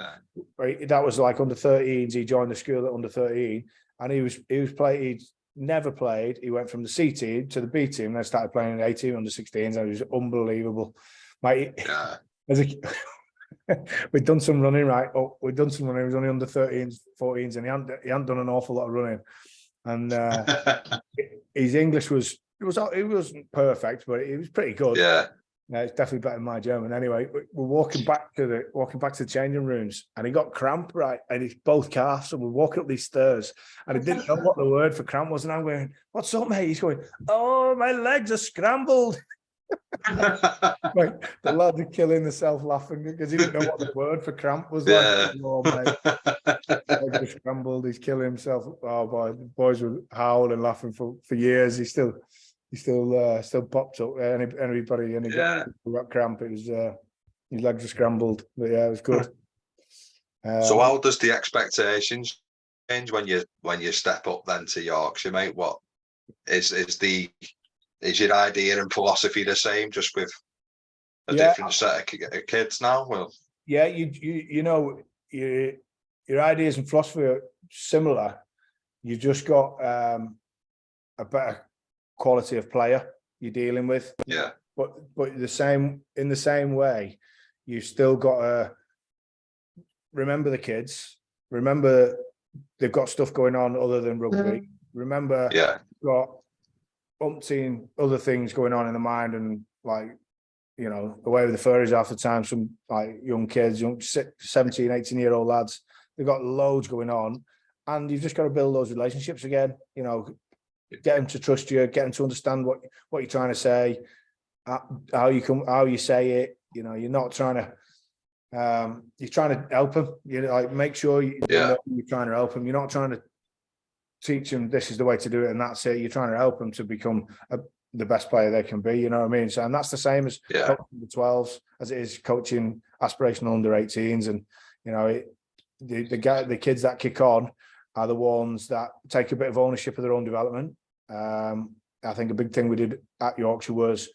That was like under 13s. He joined the school at under 13, and he was He'd never played. He went from the C team to the B team, and then started playing in 18 under 16s, and it was unbelievable, mate. We'd done some running, right? He was only under 13s, 14s, and he hadn't done an awful lot of running. And his English was it wasn't perfect, but it was pretty good. Yeah. Yeah, it's definitely better than my German. Anyway, we're walking back to the changing rooms, and he got cramp, right, and he's both calves, and we're walking up these stairs, and he didn't know what the word for cramp was, and I'm going, "What's up, mate?" He's going, "Oh, my legs are scrambled." Like the lad are killing himself laughing because he didn't know what the word for cramp was like. Yeah. Oh, mate, legs are scrambled. He's killing himself. Oh boy, the boys were howling, laughing for years. He still popped up. Anybody Yeah. got cramp. It was his legs were scrambled, but yeah, it was good. So how does the expectations change when you step up then to Yorkshire, mate? What is your idea and philosophy the same, just with a different set of kids now? Well, yeah, you know your ideas and philosophy are similar. You just got a better quality of player you're dealing with. Yeah. But in the same way, you still got to remember the kids. Remember they've got stuff going on other than rugby. Remember, got umpteen other things going on in the mind, and like, you know, away with the furries half the time. Some like young kids, 17, 18-year-old lads, they've got loads going on, and you've just got to build those relationships again. You know, get them to trust you, get them to understand what you're trying to say, how you say it. You know, you're not trying to. You're trying to help them. You know, like make sure you know you're trying to help them. You're not trying to teach them this is the way to do it and that's it. You're trying to help them to become the best player they can be. You know what I mean? So, and that's the same as coaching the 12s as it is coaching aspirational under 18s. And you know, the kids that kick on are the ones that take a bit of ownership of their own development. I think a big thing we did at Yorkshire was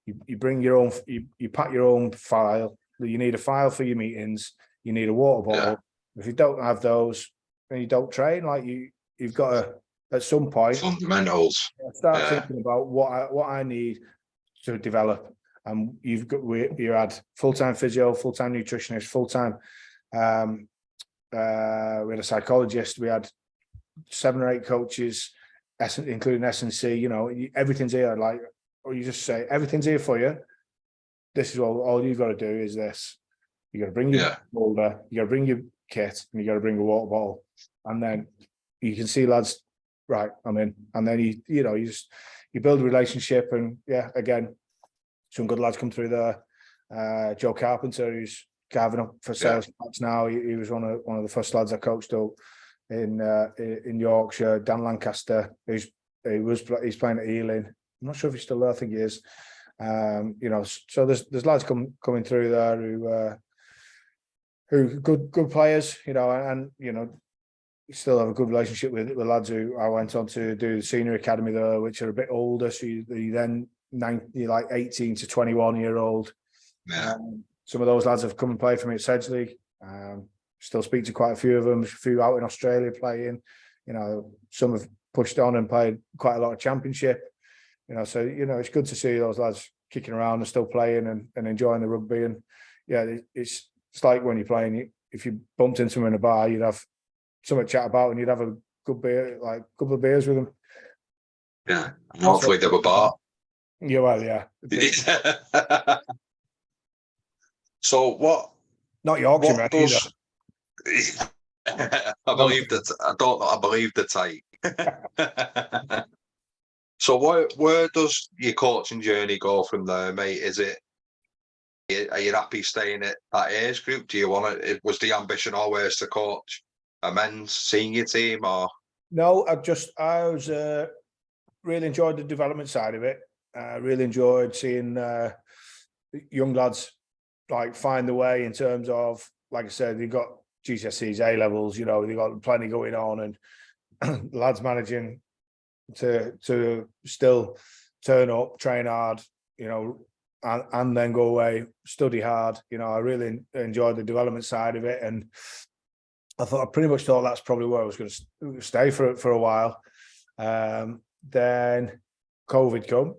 you bring your own, you pack your own file. You need a file for your meetings. You need a water bottle. If you don't have those, then you don't train. Like you've got to, at some point, fundamentals. Start thinking about what I need to develop. And you had full-time physio, full-time nutritionist, full-time. We had a psychologist. We had 7 or 8 coaches, including S&C. You know, everything's here. Like, or you just say everything's here for you. This is all you've got to do is this. You got to bring your boulder, you got to bring your kit, and you got to bring a water bottle, and then you can see lads, right? I'm in, and then you build a relationship, and again, some good lads come through there. Joe Carpenter, who's carving up for sales now. He was one of the first lads I coached up in Yorkshire. Dan Lancaster, he's playing at Ealing. I'm not sure if he's still there. I think he is. You know, so there's lads coming through there who good players, you know, and you know, still have a good relationship with the lads who I went on to do the senior academy there, which are a bit older. So you then you're like 18 to 21-year-old. Some of those lads have come and played for me at Sedgley. Still speak to quite a few of them. A few out in Australia playing. You know, some have pushed on and played quite a lot of championship. You know, so, you know, it's good to see those lads kicking around and still playing and enjoying the rugby. And it's like when you're playing, if you bumped into them in a bar, you'd have something to chat about and you'd have a good beer, like a couple of beers with them. Yeah, and hopefully they were bought. Yeah, well, yeah. So what? Not Yorkshire, man, either. I believe that. I don't know. I believe the type. So where does your coaching journey go from there, mate? Are you happy staying at that age group? Do you want to? Was the ambition always to coach a men's senior team, or? No, I was really enjoyed the development side of it. Really enjoyed seeing young lads like find the way in terms of, like I said, they've got GCSEs, A levels. You know, they've got plenty going on, and lads managing to still turn up, train hard, you know, and then go away, study hard. You know, I really enjoyed the development side of it, and I pretty much thought that's probably where I was going to stay for a while. Then COVID come,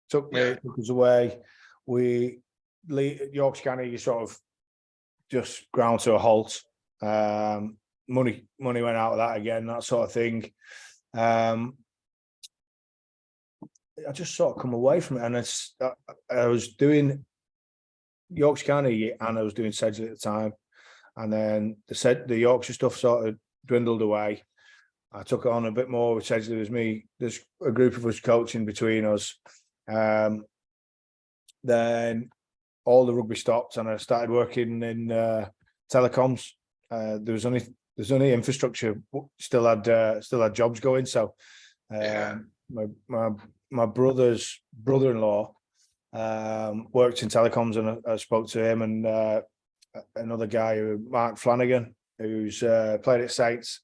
took us away. Yorkshire County, you sort of just ground to a halt. Money went out of that again, that sort of thing. I just sort of come away from it, and I was doing Yorkshire County and I was doing Sedgley at the time, and then the Yorkshire stuff sort of dwindled away. I took it on a bit more with Sedgley. There's a group of us coaching between us. Then all the rugby stopped, and I started working in telecoms. There's only infrastructure still had jobs going. So my brother's brother-in-law worked in telecoms, and I spoke to him and another guy, Mark Flanagan, who's played at Saints.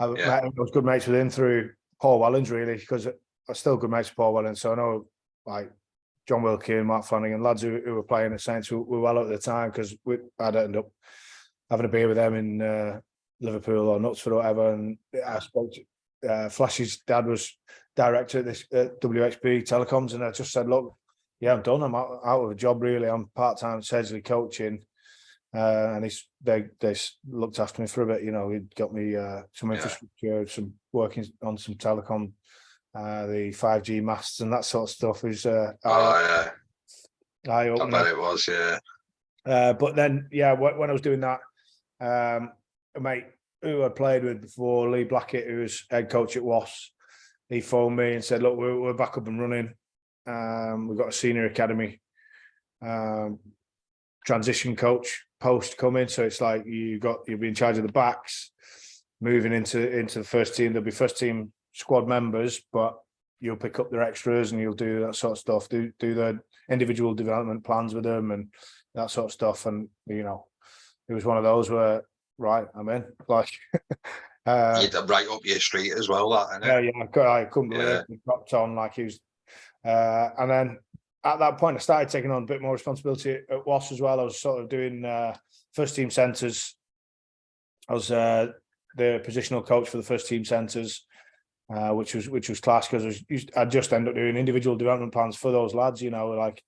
I was good mates with him through Paul Wellens, really, because I was still good mates with Paul Wellens. So I know, like, John Wilkie and Mark Flanagan, lads who were playing at Saints, were well at the time, because I'd end up having a beer with them in Liverpool or Knutsford or whatever. And I spoke to Flash's dad was director at this WHB Telecoms, and I just said, look, yeah, I'm done. I'm out of a job, really. I'm part-time Sedgley coaching. And they looked after me for a bit. You know, he'd got me some infrastructure, some working on some telecom, the 5G masts and that sort of stuff. Is eye-opening. I bet it was, yeah. But then, when I was doing that, a mate who I played with before, Lee Blackett, who was head coach at Wasps, he phoned me and said, look, we're back up and running. We've got a senior academy transition coach post coming, so it's like you'll be in charge of the backs, moving into the first team. There'll be first team squad members, but you'll pick up their extras and you'll do that sort of stuff, do the individual development plans with them and that sort of stuff. And you know, it was one of those where, right, I'm in. Like right up your street as well, that, innit? I couldn't believe it. He dropped on like he was, and then at that point, I started taking on a bit more responsibility at Wasps as well. I was sort of doing first team centres. I was the positional coach for the first team centres, which was class, because I just ended up doing individual development plans for those lads. You know, like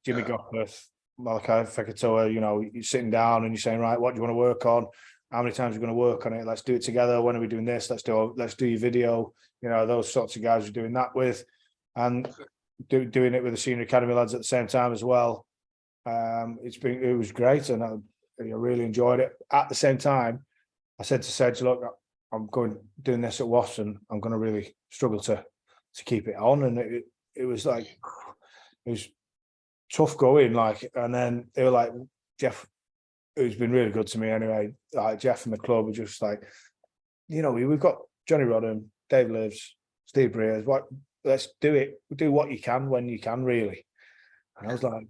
Jimmy Gopperth, Malachi Fekatoa. You know, you're sitting down and you're saying, right, what do you want to work on? How many times are we going to work on it? Let's do it together. When are we doing this? Let's do your video. You know, those sorts of guys we're doing that with, and doing it with the senior academy lads at the same time as well. It was great, and I really enjoyed it. At the same time, I said to Sedge, look, I'm doing this at Wasps, and I'm going to really struggle to keep it on. And it was like, it was tough going, like. And then they were like, Jeff, who's been really good to me anyway, like Jeff and the club were just like, you know, we've got Johnny Rodham, Dave Lives, Steve Breers, let's do it. Do what you can when you can, really. And I was like,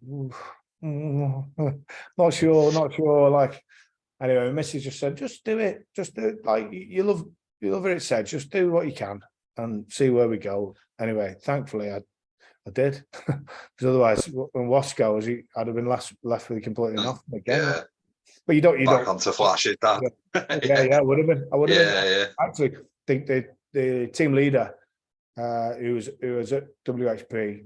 not sure. Like, anyway, Mrs. just said, just do it. Like, you love it. It said, just do what you can and see where we go. Anyway, thankfully, I did, because otherwise, when Wasps goes, I'd have been left with completely nothing again. Yeah. But you don't Back onto Flash it, that. Yeah, would have been. I would have been. Yeah. Actually, think the team leader, who was at WHP,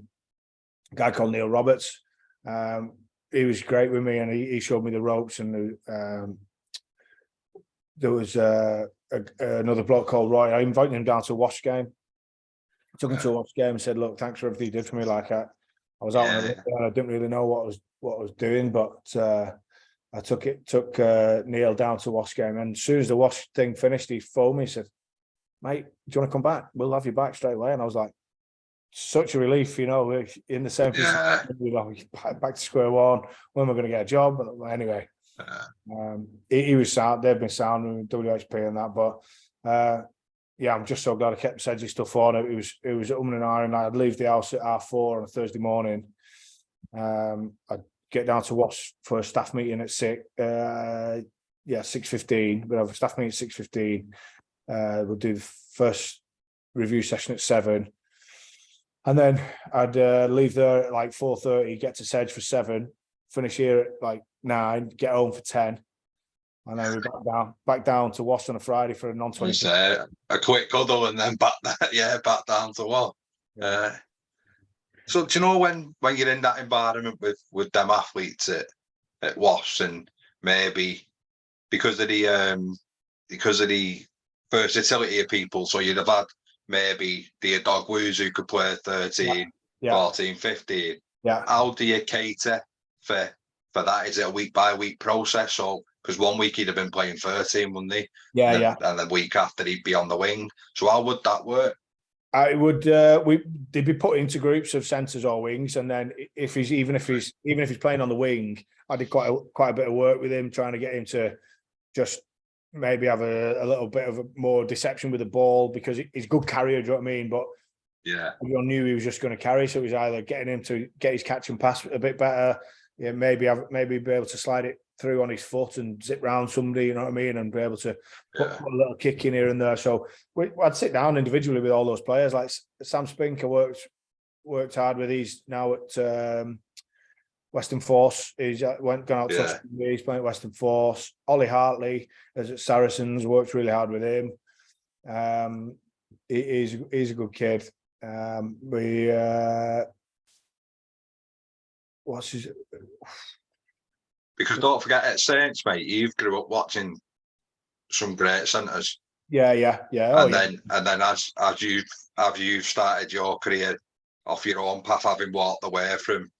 a guy called Neil Roberts. He was great with me, and he showed me the ropes. And there was another bloke called Roy. I invited him down to a Wasps game. Took him to a Wasps game and said, "Look, thanks for everything you did for me." Like, I was out on the and I didn't really know what I was doing, but I took Neil down to a Wasps game. And as soon as the Wasps thing finished, he phoned me. He said, mate, do you want to come back? We'll have you back straight away. And I was like, such a relief, you know, we're in the same position. We're like, back to square one. When am I going to get a job? But anyway, he was sound. They've been sound with WHP and that. But I'm just so glad I kept the Sedgley stuff on. It was at and iron. I'd leave the house at 4:30 on a Thursday morning. I'd get down to Wasps for a staff meeting at 6:15. We'd have a staff meeting at 6:15. We'll do the first review session at 7, and then I'd leave there at like 4:30, get to Sedge for 7, finish here at like 9, get home for 10, and then we're back down to Wasps on a Friday for a non-20. A quick cuddle and then back down to what? So do you know when you're in that environment with them athletes at Wasps, and maybe because of the versatility of people, so you'd have had maybe the dog woos who could play 13, Yeah. 14, 15. Yeah. How do you cater for that? Is it a week by week process? So because one week he'd have been playing 13, wouldn't he? Yeah, and then, yeah. And the week after he'd be on the wing. So how would that work? I would they'd be put into groups of centres or wings, and then if he's playing on the wing, I did quite a bit of work with him, trying to get him to just maybe have a little bit of a more deception with the ball, because he's a good carrier, do you know what I mean? But yeah, everyone knew he was just going to carry, so it was either getting him to get his catch and pass a bit better, yeah, maybe be able to slide it through on his foot and zip round somebody, you know what I mean, and be able to put a little kick in here and there. So I'd sit down individually with all those players. Like Sam Spinker worked hard with. He's now at Western Force. He's gone out to Australia. He's playing at Western Force. Ollie Hartley is at Saracens. Worked really hard with him. He's a good kid. What's his? Because don't forget, at Saints, mate, you've grew up watching some great centres. Yeah. Then as you've started your career off your own path, having walked away from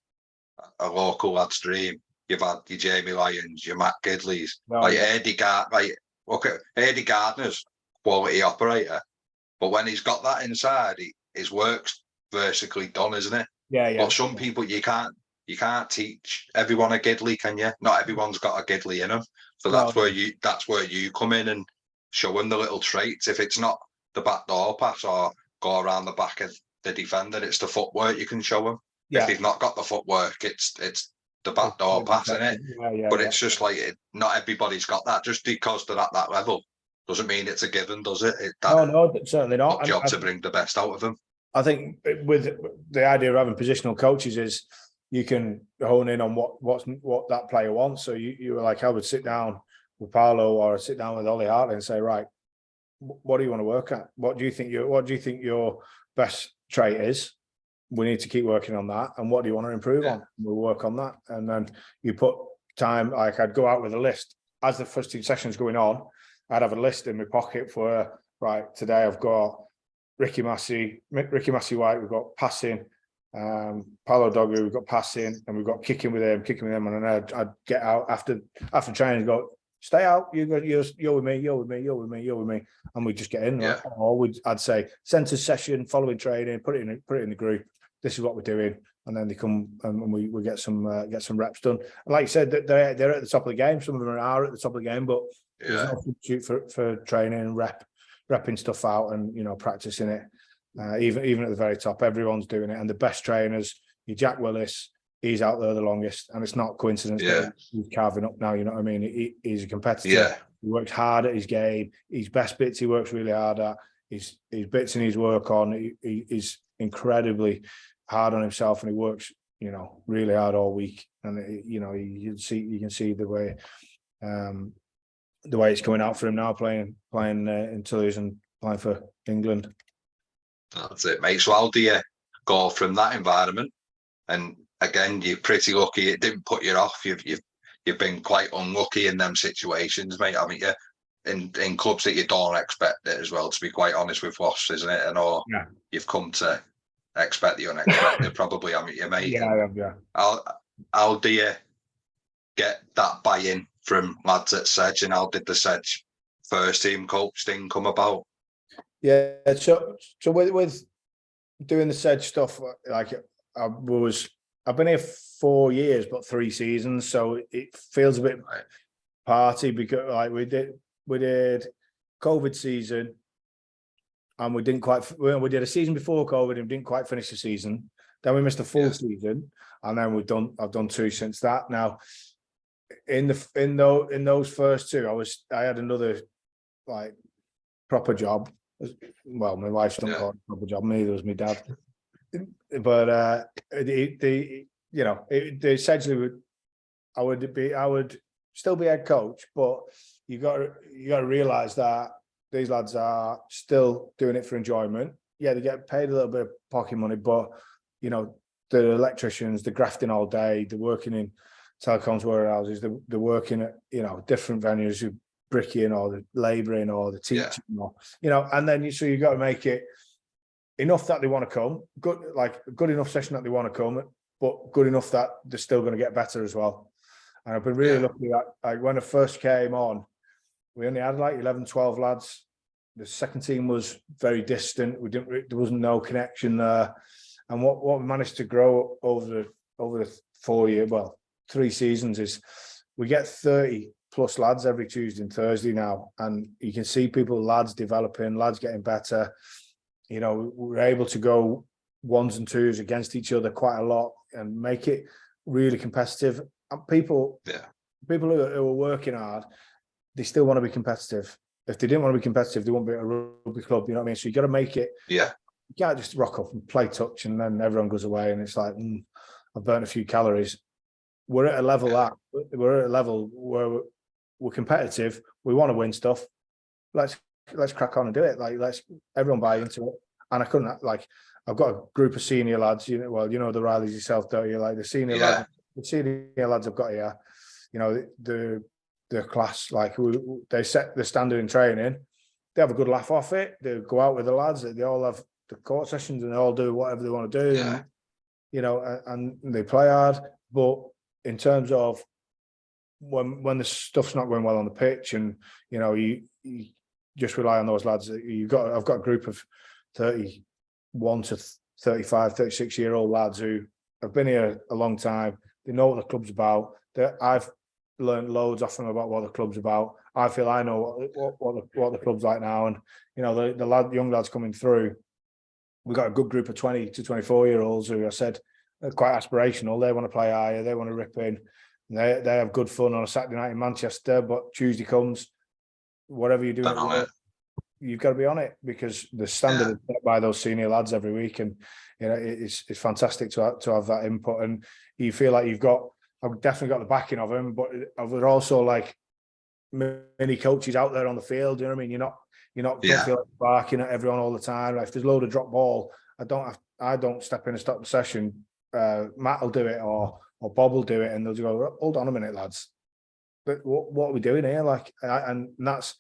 a local lad's dream, you've had your Jamie Lyons, your Matt Gidleys, Eddie Gardner's quality operator. But when he's got that inside, his work's basically done, isn't it? Yeah. But some people you can't teach everyone a Gidley, can you? Not everyone's got a Gidley in them. So that's where you come in and show them the little traits. If it's not the back door pass or go around the back of the defender, it's the footwork you can show them. Yeah. If they've not got the footwork, it's the back door pass, isn't it? But it's just like not everybody's got that. Just because they're at that level doesn't mean it's a given, does it? No, certainly not. Job to bring the best out of them. I think with the idea of having positional coaches is you can hone in on what that player wants. So you were like, I would sit down with Paolo or I'd sit down with Ollie Hartley and say, right, what do you want to work at? What do you think your best trait is? We need to keep working on that. And what do you want to improve on? We'll work on that. And then you put time, like I'd go out with a list. As the first two sessions going on, I'd have a list in my pocket for, right, today I've got Ricky Massey White, we've got passing, Paolo Doggu, we've got passing, and we've got kicking with him, and then I'd get out after training and go, stay out, you're with me, and we just get in. Yeah. Or I'd say centre session following training, put it in the group. This is what we're doing, and then they come and we get some reps done. And like you said, that they're at the top of the game. Some of them are at the top of the game, but there's no substitute for training and repping stuff out and practicing it. Even at the very top, everyone's doing it, and the best trainers, Jack Willis, he's out there the longest, and it's not coincidence that he's carving up now. You know what I mean? He's a competitor. Yeah. He works hard at his game. His best bits he works really hard at. His bits in his work on. He's incredibly hard on himself, and he works really hard all week. And you can see the way it's coming out for him now, playing in Toulouse and playing for England. That's it, mate. So how do you go from that environment? And again, you're pretty lucky it didn't put you off. You've been quite unlucky in them situations, mate. I mean, in clubs that you don't expect it as well, to be quite honest with Wasps, isn't it? And you've come to expect the unexpected, probably, I mean, you mate. Yeah. How do you get that buy-in from lads at Sedge, and how did the Sedge first team coach thing come about? Yeah, so with doing the Sedge stuff, like I've been here 4 years, but 3 seasons, so it feels a bit party, because like we did COVID season, and we did a season before COVID and didn't quite finish the season. Then we missed a full season, and then I've done 2 since that. Now, in those first 2, I had another like proper job. Well, my wife's done a proper job. Neither was my dad. But essentially, I would still be head coach, but you got to realize that these lads are still doing it for enjoyment. Yeah, they get paid a little bit of pocket money, but the electricians, they're grafting all day, they're working in telecoms warehouses, they're working at different venues, bricking or the labouring or the teaching, or and then you got to make it enough that they want to come, good enough session that they want to come, but good enough that they're still going to get better as well. And I've been really lucky that, like, when I first came on, we only had like 11, 12 lads. The second team was very distant. There wasn't no connection there. And what we managed to grow over the 4 year, 3 seasons, is we get 30 plus lads every Tuesday and Thursday now. And you can see lads developing, lads getting better. You know, we're able to go 1s and 2s against each other quite a lot and make it really competitive. And people who are working hard, they still want to be competitive. If they didn't want to be competitive, they wouldn't be at a rugby club. You know what I mean? So you got to make it. Yeah. You can't just rock up and play touch and then everyone goes away and it's like, I've burnt a few calories. We're at a level where we're competitive. We want to win stuff. Let's crack on and do it. Like, let's everyone buy into it. And I couldn't, like, I've got a group of senior lads. You know the Rileys yourself, don't you? Like the senior lads I've got here. You know, the class, like, they set the standard in training. They have a good laugh off it. They go out with the lads. They all have the court sessions and they all do whatever they want to do. Yeah. And, you know, and they play hard. But in terms of when the stuff's not going well on the pitch, and you know, you just rely on those lads. I've got a group of 31 to 35, 36-year-old lads who have been here a long time. They know what the club's about. I've learned loads off them about what the club's about. I feel I know what the club's like now. And you know, the young lads coming through, we've got a good group of 20 to 24-year-olds who I said are quite aspirational. They want to play higher, they want to rip in. They have good fun on a Saturday night in Manchester, but Tuesday comes, whatever you're doing, you've got to be on it, because the standard is set by those senior lads every week. And you know, it's fantastic to have that input, and you feel like I've definitely got the backing of them, but there are also like many coaches out there on the field. You know what I mean? Don't feel like barking at everyone all the time. Like if there's a load of drop ball, I don't step in and stop the session. Matt will do it, or Bob will do it, and they'll just go, hold on a minute, lads. But what are we doing here? Like, and that's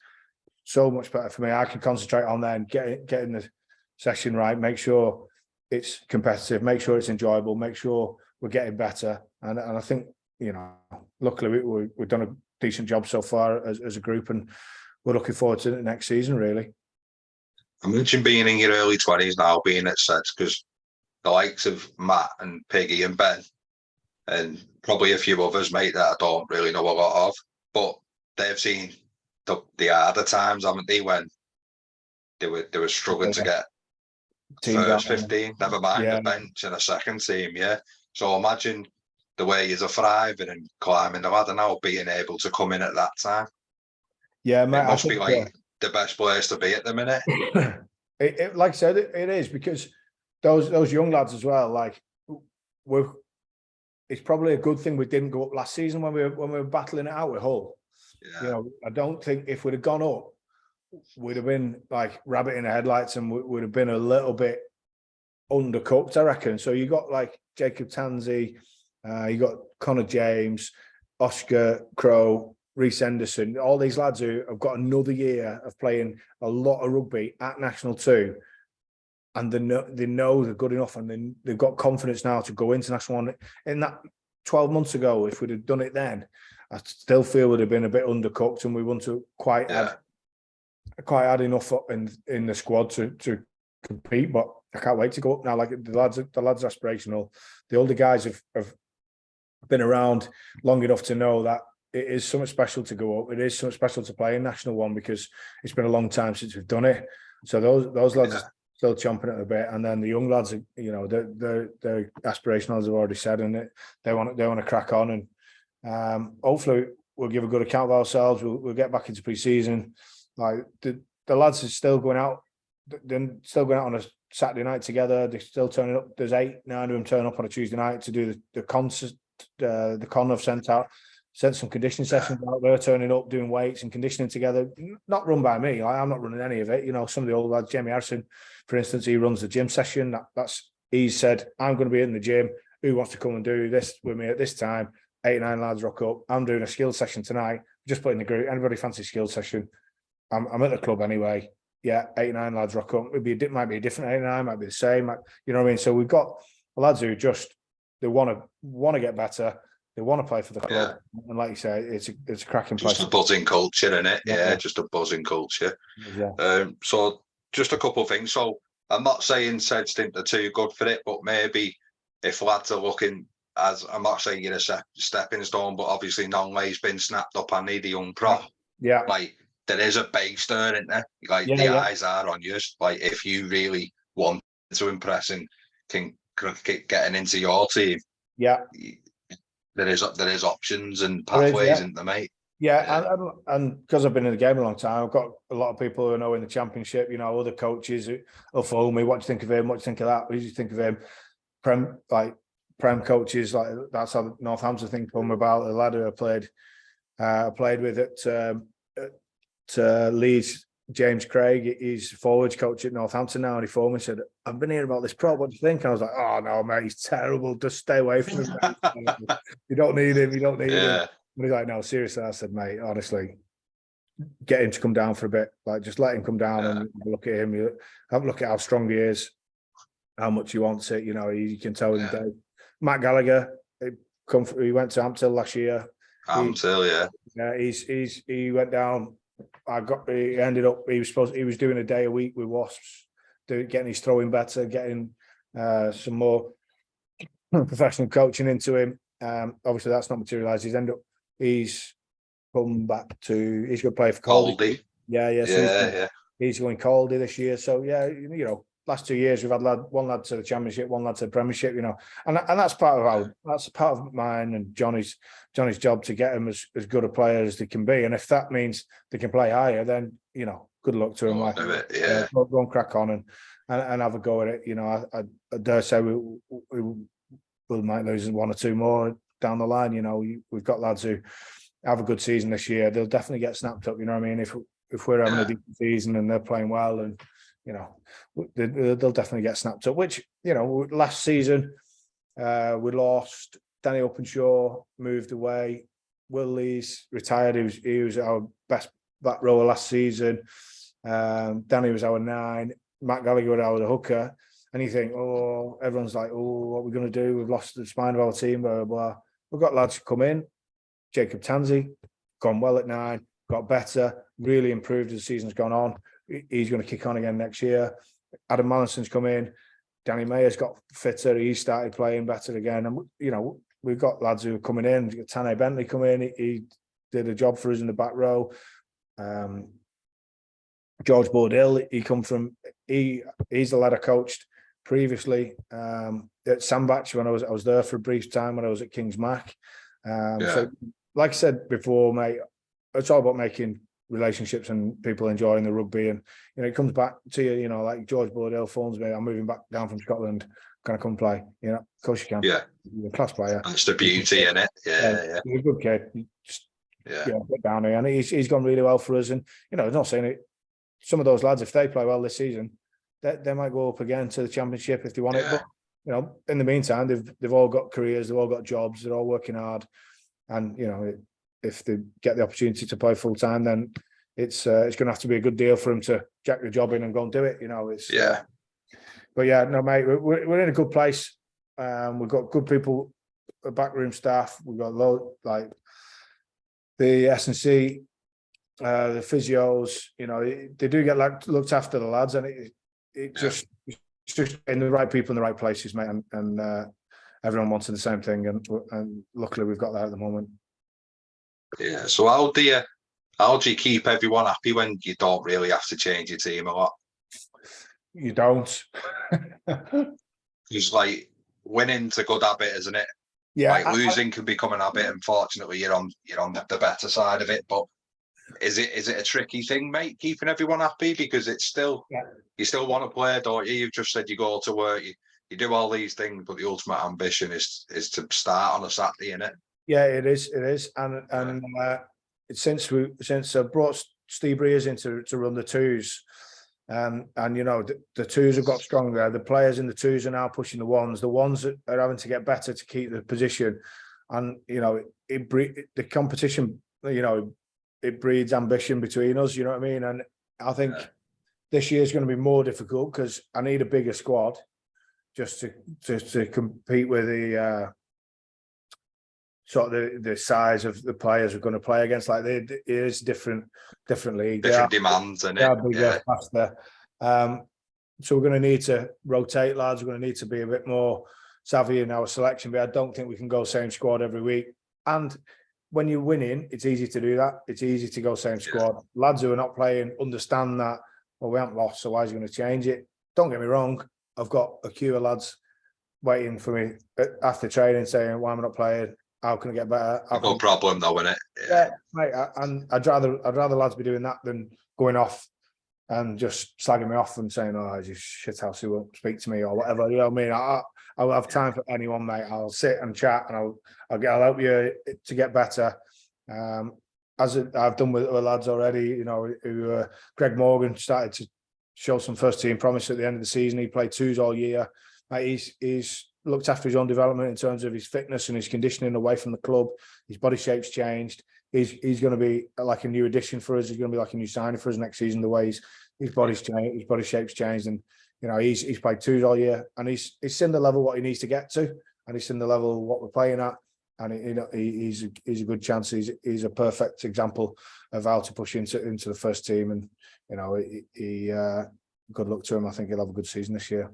so much better for me. I can concentrate on then getting the session right, make sure it's competitive, make sure it's enjoyable, make sure we're getting better. And I think, you know, luckily we've done a decent job so far as a group, and we're looking forward to the next season, really. I mentioned being in your early 20s now, being at sets, because the likes of Matt and Piggy and Ben, and probably a few others, mate, that I don't really know a lot of, but they've seen the harder times, haven't they, when they were struggling to get first 15, never mind the bench and a second team, So imagine the way you're thriving and climbing the ladder now, being able to come in at that time. Yeah, mate, it must be like the best place to be at the minute. Like I said, it is, because those young lads as well, like, it's probably a good thing we didn't go up last season when we were battling it out with Hull. Yeah. You know, I don't think if we'd have gone up, we'd have been like rabbit in the headlights, and we'd have been a little bit undercooked, I reckon. So you got like Jacob Tansey, you got Connor James, Oscar Crowe, Reece Henderson, all these lads who have got another year of playing a lot of rugby at National 2, and they know they're good enough, and they've got confidence now to go into National 1. In that 12 months ago, if we'd have done it then, I still feel we'd have been a bit undercooked, and we wouldn't have quite had enough in the squad to compete. But I can't wait to go up now. Like the lads are aspirational. The older guys have been around long enough to know that it is something special to go up. It is something special to play in National 1, because it's been a long time since we've done it. So those lads are still chomping at the bit, and then the young lads are, you know, they're aspirational, as I've already said, and they want to crack on, and hopefully we'll give a good account of ourselves. We'll get back into pre-season. Like the lads are still going out. They're still going out on a Saturday night together. They're still turning up. There's 8, 9 of them turn up on a Tuesday night to do the concert. The con have sent some conditioning sessions out there, turning up, doing weights and conditioning together. Not run by me. I'm not running any of it. You know, some of the old lads, Jamie Harrison, for instance, he runs the gym session. He said, I'm going to be in the gym. Who wants to come and do this with me at this time? 8, 9 lads rock up. I'm doing a skills session tonight. Just put in the group. Anybody fancy skills session? I'm at the club anyway. yeah, 89 lads rock up. It might be a different 89, might be the same. You know what I mean? So we've got lads who just they want to get better. They want to play for the club, and like you say, it's a cracking place. Just a buzzing culture, innit? Yeah. Just a buzzing culture. Yeah. So just a couple of things. So I'm not saying said stint are too good for it, but maybe if lads are looking, as I'm not saying you're a stepping stone, but obviously Non-Lay's been snapped up. I need a young prop. Yeah. Like there is a base there, isn't there? Like the eyes are on you. Like if you really want to impress and can get getting into your team, yeah, there is options and pathways, isn't there, mate? Yeah, and because I've been in the game a long time, I've got a lot of people who I know in the Championship. You know, other coaches who'll phone me. What do you think of him? What do you think of that? What do you think of him? Prem coaches, like that's how Northampton think of him about the lad who I played with at Leeds. James Craig, he's forwards coach at Northampton now, and he phoned me and said, "I've been hearing about this pro. What do you think?" And I was like, "Oh no, mate, he's terrible. Just stay away from him. You don't need him. You don't need him." And he's like, "No, seriously." I said, "Mate, honestly, get him to come down for a bit. Like, just let him come down and look at him. You have a look at how strong he is, how much he wants it. You know, you can tell him." Matt Gallagher, he went to Ampthill last year. Ampthill, he went down. He ended up. He was doing a day a week with Wasps, getting his throwing better, getting some more professional coaching into him. Obviously, that's not materialised. He's come back to. He's going to play for Caldy. He's going Caldy this year. So you know, last 2 years we've had one lad to the Championship, one lad to the Premiership. You know, and that's part of mine and Johnny's job to get them as good a player as they can be. And if that means they can play higher, then you know, good luck to them. Go and crack on and have a go at it. You know, I dare say we might lose one or two more down the line. You know, we've got lads who have a good season this year. They'll definitely get snapped up. You know what I mean? If we're having a decent season and they're playing well, and you know, they'll definitely get snapped up. Which, you know, last season we lost. Danny Openshaw moved away. Will Lees retired. He was our best back rower last season. Danny was our 9. Matt Gallagher was our hooker. And you think, oh, everyone's like, oh, what are we going to do? We've lost the spine of our team, blah, blah, blah. We've got lads who come in. Jacob Tansey, gone well at 9, got better, really improved as the season's gone on. He's going to kick on again next year. Adam Mallinson's come in. Danny Mayer's got fitter. He started playing better again. And, you know, we've got lads who are coming in. Tane Bentley come in. He did a job for us in the back row. George Bordill, he's the lad I coached previously at Sandbach when I was there for a brief time when I was at Kingsmack. So, like I said before, mate, it's all about making relationships and people enjoying the rugby. And you know, it comes back to you know, like George Bordill phones me, I'm moving back down from Scotland, can I come play? You know, of course you can. You're a class player. That's the beauty in it. He's a good kid. Get down here, and he's gone really well for us. And you know, I'm not saying it. Some of those lads, if they play well this season, they might go up again to the Championship if they want it. But you know, in the meantime, they've all got careers, they've all got jobs, they're all working hard, and you know, if they get the opportunity to play full time, then it's going to have to be a good deal for them to jack the job in and go and do it. You know, it's but yeah, no, mate, we're in a good place. We've got good people, backroom staff. We've got like the S&C. The physios, you know, they do get looked after, the lads, and it's just in the right people in the right places, mate, and everyone wanted the same thing, and luckily we've got that at the moment. Yeah. So how do you keep everyone happy when you don't really have to change your team a lot? You don't. It's like winning's a good habit, isn't it? Yeah. Like losing can become an habit. Unfortunately, you're on the better side of it, but. Is it a tricky thing, mate, keeping everyone happy? Because it's still you still want to play, don't you? You've just said you go to work, you do all these things, but the ultimate ambition is to start on a Saturday, innit? Yeah, it is, and since I brought Steve Breers in to run the twos, and you know the twos have got stronger. The players in the twos are now pushing the ones. The ones are having to get better to keep the position, and you know the competition, you know. It breeds ambition between us, you know what I mean? And I think this year's going to be more difficult because I need a bigger squad just to compete with the sort of the size of the players we're going to play against. Like it is different league. Different demands, and it. Bigger, faster. So we're going to need to rotate lads. We're going to need to be a bit more savvy in our selection. But I don't think we can go same squad every week. And when you're winning, it's easy to do that. It's easy to go same squad. Yeah. Lads who are not playing understand that. Well, we haven't lost, so why is he going to change it? Don't get me wrong. I've got a queue of lads waiting for me after training saying, why am I not playing? How can I get better? No problem though, innit? Yeah, mate. And I'd rather lads be doing that than going off and just slagging me off and saying, "Oh, you shithouse, who won't speak to me," or whatever. You know what I mean? I'll have time for anyone, mate. I'll sit and chat, and I'll help you to get better. As I've done with other lads already, you know, who Greg Morgan started to show some first team promise at the end of the season. He played twos all year. He's looked after his own development in terms of his fitness and his conditioning away from the club. His body shape's changed. He's going to be like a new addition for us. He's going to be like a new signing for us next season. The way his body's changed, his body shape's changed, and you know he's played twos all year, and he's seen the level what he needs to get to, and he's seen the level what we're playing at, and he's a good chance. He's a perfect example of how to push into the first team, and you know he good luck to him. I think he'll have a good season this year.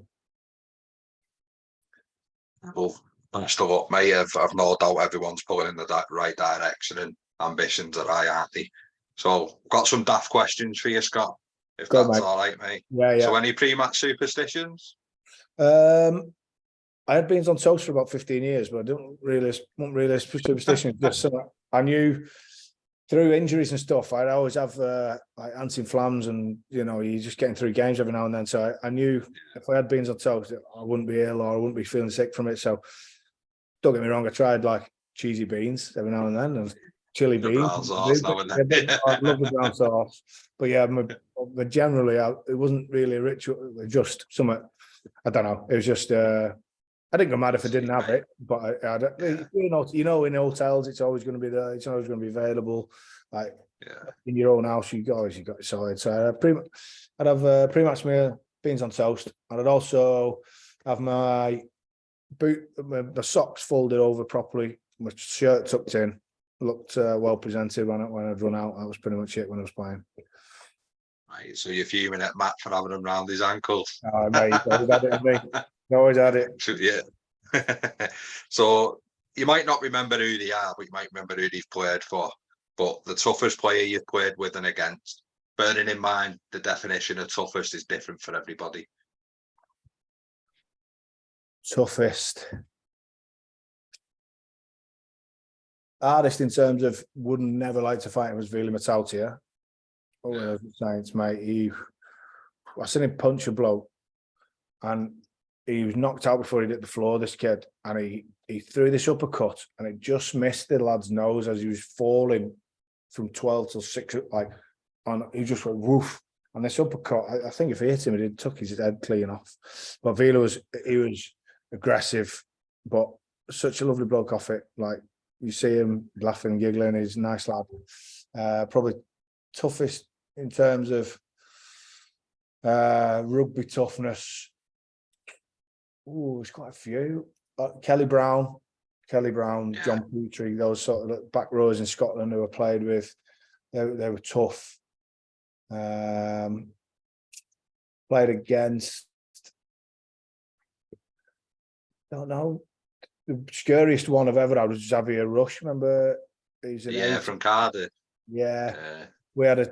Well, best of luck, mate. I've no doubt everyone's pulling in the right direction, and ambitions are high, aren't they? So, got some daft questions for you, Scott, if that's mate. All right, mate. Yeah. So, any pre-match superstitions? I had beans on toast for about 15 years, but I wasn't really superstition. Just so I knew through injuries and stuff, I'd always have like anti-inflams, and you know, you're just getting through games every now and then. So I knew if I had beans on toast, I wouldn't be ill or I wouldn't be feeling sick from it. So don't get me wrong, I tried like cheesy beans every now and then, and chili beans. Brown sauce now and then. I love the brown sauce, but yeah, but generally, it wasn't really a ritual. Just something. I don't know. It was just. I didn't go mad if I didn't have it, but you know, in hotels, it's always going to be there. It's always going to be available. Like in your own house, you got it sorted. So I'd have pre-match meal, beans on toast, and I'd also have my the socks folded over properly, my shirt tucked in, looked well presented when I'd run out. That was pretty much it when I was playing. Right, so you're fuming at Matt for having them round his ankles. Oh, mate, always had it in me. Always had it. Yeah. So you might not remember who they are, but you might remember who they've played for. But the toughest player you've played with and against, bearing in mind the definition of toughest is different for everybody. Toughest. Hardest in terms of would never like to fight him was Vili Matautia. Oh, Saints, mate. I seen him punch a bloke, and he was knocked out before he hit the floor, this kid, and he threw this uppercut, and it just missed the lad's nose as he was falling from 12 till 6, like, and he just went woof. And this uppercut, I think if he hit him, it took his head clean off. But Vila was aggressive, but such a lovely bloke off it. Like, you see him laughing and giggling, he's a nice lad. Probably toughest in terms of rugby toughness. Oh, there's quite a few. Kelly Brown, John Petrie, those sort of back rows in Scotland who I played with, they were tough. Played against, don't know, the scariest one I've ever had was Xavier Rush. Remember? He's from Cardiff. Yeah. We had a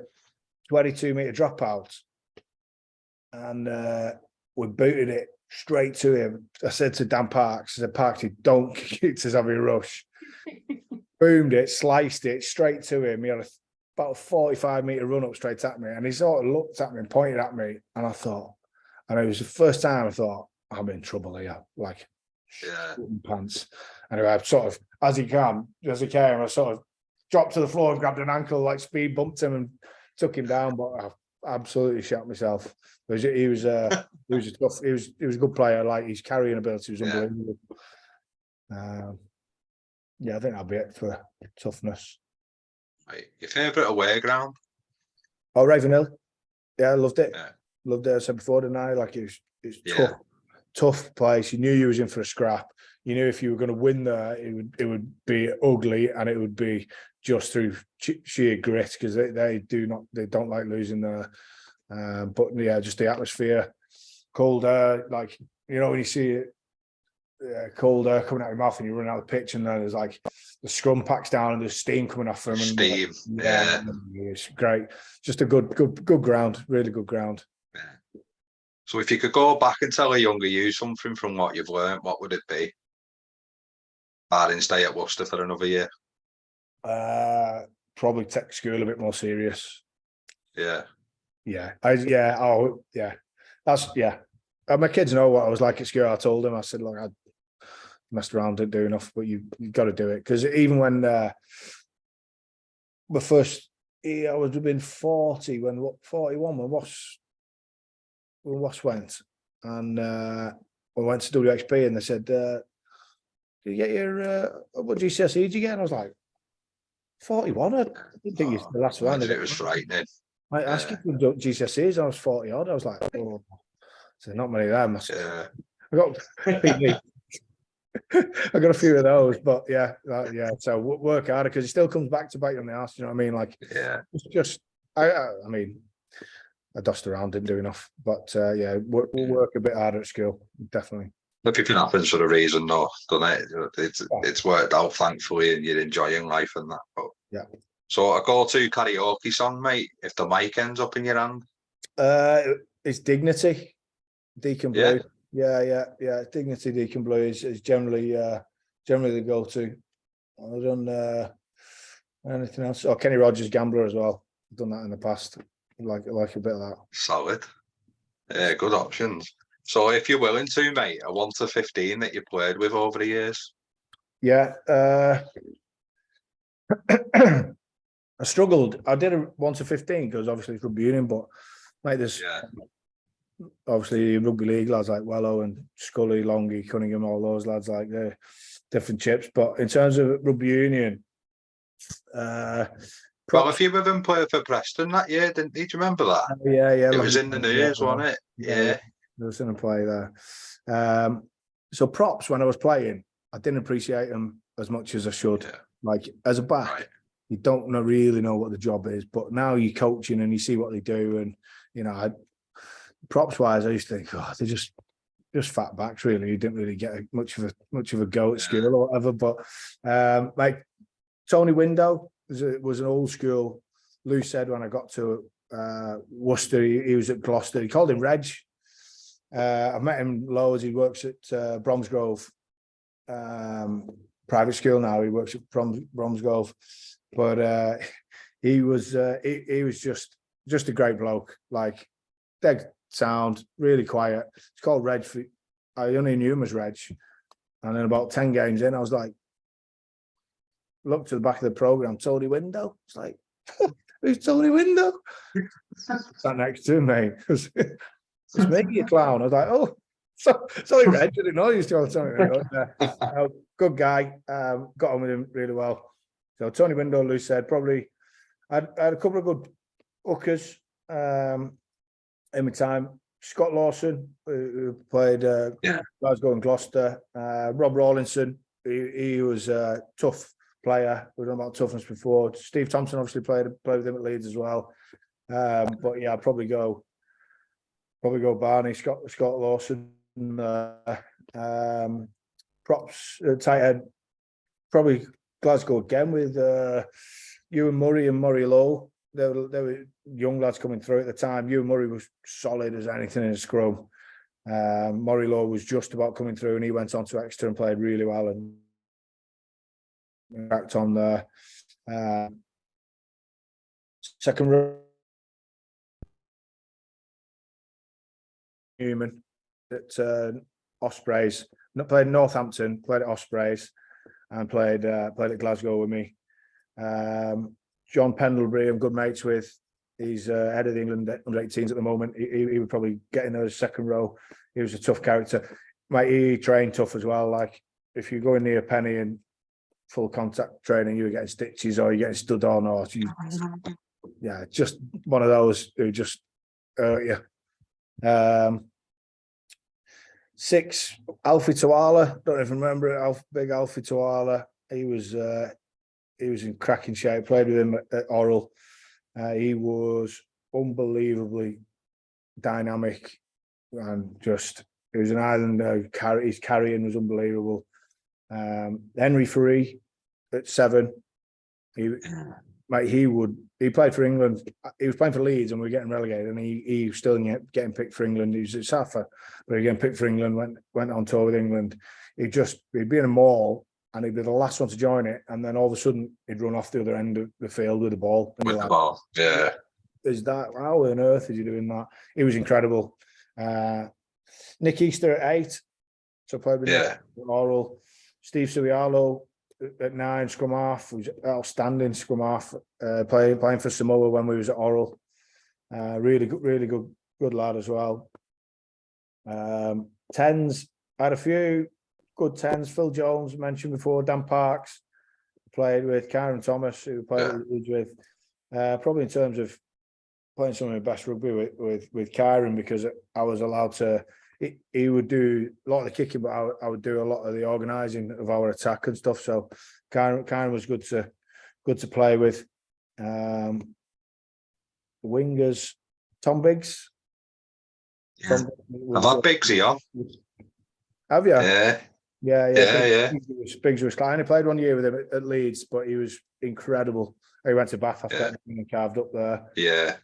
22-metre dropout, and we booted it straight to him. I said to Dan Parks, I said, Parks, don't kick it to Xavier Rush. Boomed it, sliced it straight to him. He had about a 45-metre run up straight at me, and he sort of looked at me and pointed at me, and I thought, and it was the first time I thought, I'm in trouble here, like pants. Anyway, I sort of, as he came, I sort of dropped to the floor and grabbed an ankle, like speed bumped him and took him down, but I absolutely shot myself. He was a good player. Like, his carrying ability was unbelievable. I think that'll be it for toughness. Right. Your favourite away ground? Oh, Ravenhill. Yeah, I loved it. Loved it. I said before, didn't I? Like it's tough place. You knew you was in for a scrap. You knew if you were going to win there, it would be ugly, and it would be just through sheer grit, because they don't like losing there. But yeah, just the atmosphere, cold air, like, you know, when you see it, cold air coming out of your mouth and you run out of the pitch, and then there's like the scrum packs down and there's steam coming off them. Steam, it's great. Just a good ground, really good ground. Yeah. So if you could go back and tell a younger you something from what you've learned, what would it be? I didn't stay at Worcester for another year. Probably take school a bit more serious. Yeah. My kids know what I was like at school. I told them, I said, look, I messed around, didn't do enough, but you got to do it. Because even when my first year, I would have been 40 41 when Ross went, and we went to WXP, and they said, "Did you get your what GCSE did you get?" And I was like, 41. I didn't think it's the last round. It was frightening. I asked you for GCSEs, I was 40 odd. I was like, oh, so not many of them. I got I got a few of those, but yeah. So work harder, because it still comes back to bite you on the arse. You know what I mean? Like, I mean, I dossed around, didn't do enough, but we'll work a bit harder at school, definitely. Everything happens for a reason, though, doesn't it? It's worked out, thankfully, and you're enjoying life and that. But yeah. So a go-to karaoke song, mate, if the mic ends up in your hand? It's Dignity, Deacon Blue. Yeah. Dignity, Deacon Blue is generally the go-to. I've done anything else? Oh, Kenny Rogers, Gambler as well. I've done that in the past. I like a bit of that. Solid. Yeah, good options. So if you're willing to, mate, a 1 to 15 that you played with over the years? Yeah. I struggled. I did a 1 to 15 because obviously it's rugby union, but like there's obviously rugby league lads like Wello and Scully, Longy, Cunningham, all those lads, like they're different chips. But in terms of rugby union, well, a few of them played for Preston that year, didn't you? Do you remember that? Yeah. It was in the news, wasn't it? Yeah. There was going to play there. So props, when I was playing, I didn't appreciate them as much as I should. Yeah. Like as a back, you don't really know what the job is, but now you're coaching and you see what they do, and you know, props wise, I used to think, oh, they're just fat backs. Really, you didn't really get much of a go at school or whatever. But like Tony Window was an old school. Lou said when I got to Worcester, he was at Gloucester. He called him Reg. I've met him loads. He works at Bromsgrove private school now. He works at Bromsgrove, but he was just a great bloke. Like dead sound, really quiet. It's called Reg. I only knew him as Reg, and then about 10 games in, I was like, looked to the back of the program. Tony Window. It's like, who's Tony Window? Sat next to him, mate. It's making you clown. I was like, oh, sorry, Reg. I didn't know you used to all the time. Good guy. Got on with him really well. So Tony Window, Lou said, probably I had a couple of good hookers in my time. Scott Lawson, who played Glasgow and Gloucester. Rob Rawlinson, he was a tough player. We've done about toughness before. Steve Thompson obviously played with him at Leeds as well. But yeah, I'd probably go Barney, Scott Lawson. Props tight head, probably Glasgow again with Ewan Murray and Murray Lowe. They were young lads coming through at the time. Ewan Murray was solid as anything in a scrum. Murray Lowe was just about coming through, and he went on to Exeter and played really well and backed on there. Second row, Newman at Ospreys. Played Northampton, played at Ospreys, and played at Glasgow with me. John Pendlebury, I'm good mates with. He's head of the England under-18s at the moment. He would probably get in those second row. He was a tough character. Mate, he trained tough as well. Like if you go in near Penny and full contact training, you were getting stitches or you're getting stood on, or just one of those who just yeah. 6, Alfie Tuala. Don't even remember it. Big Alfie Tuala. He was in cracking shape. Played with him at Oral. He was unbelievably dynamic and just. He was an Islander. His carrying was unbelievable. Henry Faree at 7. He played for England. He was playing for Leeds and we were getting relegated, and he was still getting picked for England. He was at Safa, but he getting picked for England. Went on tour with England. He'd be in a mall and he'd be the last one to join it, and then all of a sudden he'd run off the other end of the field with the ball. With the ball, yeah. Is that how on earth is he doing that? He was incredible. Nick Easter at 8, so played with Nick at Oral. Steve Suialo at 9, scrum half, was outstanding scrum half, playing for Samoa when we was at Oral. Really good lad as well. 10s, I had a few good 10s. Phil Jones mentioned before, Dan Parks played with, Kieran Thomas who played with. Probably in terms of playing some of the best rugby with Kieran, because I was allowed to. He would do a lot of the kicking, but I would do a lot of the organising of our attack and stuff. So Kieran was good to play with. The wingers, Tom Biggs. Yeah. I've had Biggsy on. Have you? Yeah. Biggs was I only played 1 year with him at Leeds, but he was incredible. He went to Bath after and carved up there. Yeah.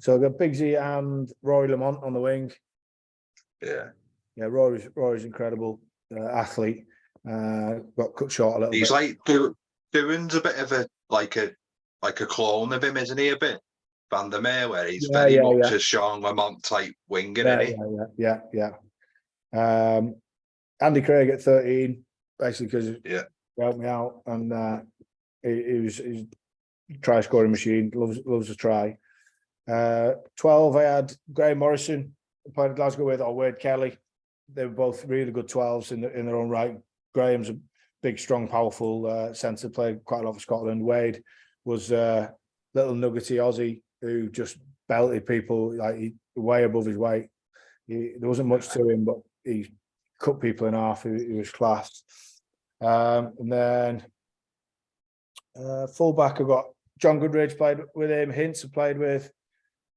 So I got Biggsy and Rory Lamont on the wing. Yeah. Rory's incredible athlete. Got cut short a little bit. He's like doing's a bit of a clone of him, isn't he? A bit Van der Meer, where he's very much a Sean Lamont type winger, isn't he? Yeah. Andy Craig at 13, basically because he helped me out, and he's a try scoring machine. Loves to try. 12, I had Graham Morrison, played at Glasgow with, or Wade Kelly. They were both really good 12s in their own right. Graham's a big, strong, powerful centre, played quite a lot for Scotland. Wade was a little nuggety Aussie who just belted people way above his weight. There wasn't much to him, but he cut people in half. He was class. And then fullback, I got John Goodridge played with him. Hints I played with.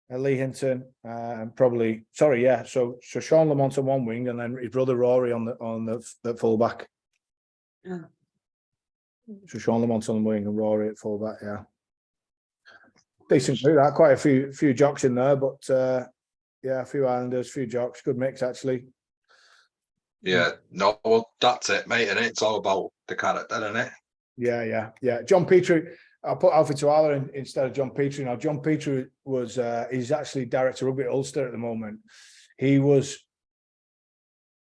Lee Hinton, and So Sean Lamont on one wing, and then his brother Rory on the fullback. Yeah. So Sean Lamont on the wing and Rory at fullback. Yeah, decent group. That quite a few jocks in there, but a few Islanders, a few jocks. Good mix actually. Yeah, no, well, that's it, mate. And it's all about the character, isn't it? Yeah. John Petrie. I'll put Alfie Tuala in instead of John Petrie. Now, John Petrie was, he's actually director of rugby at Ulster at the moment. He was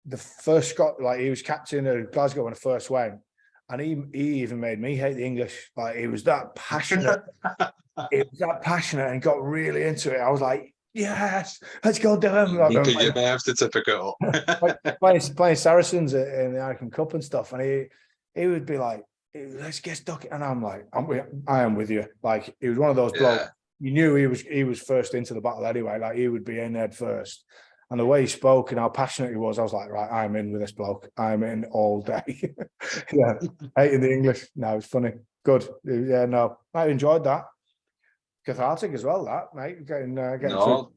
the first he was captain of Glasgow when I first went. And he even made me hate the English. Like, he was that passionate. And got really into it. I was like, yes, let's go do him. You put your birth certificate up. playing Saracens in the American Cup and stuff. And he would be like, let's get stuck, and I'm like, I am with you. Like, he was one of those blokes. You knew he was first into the battle anyway. Like, he would be in head first, and the way he spoke and how passionate he was, I was like, right, I'm in with this bloke. I'm in all day. Hating the English. No, it's funny. Good. Yeah, no, I enjoyed that. Cathartic as well. That, mate, getting no,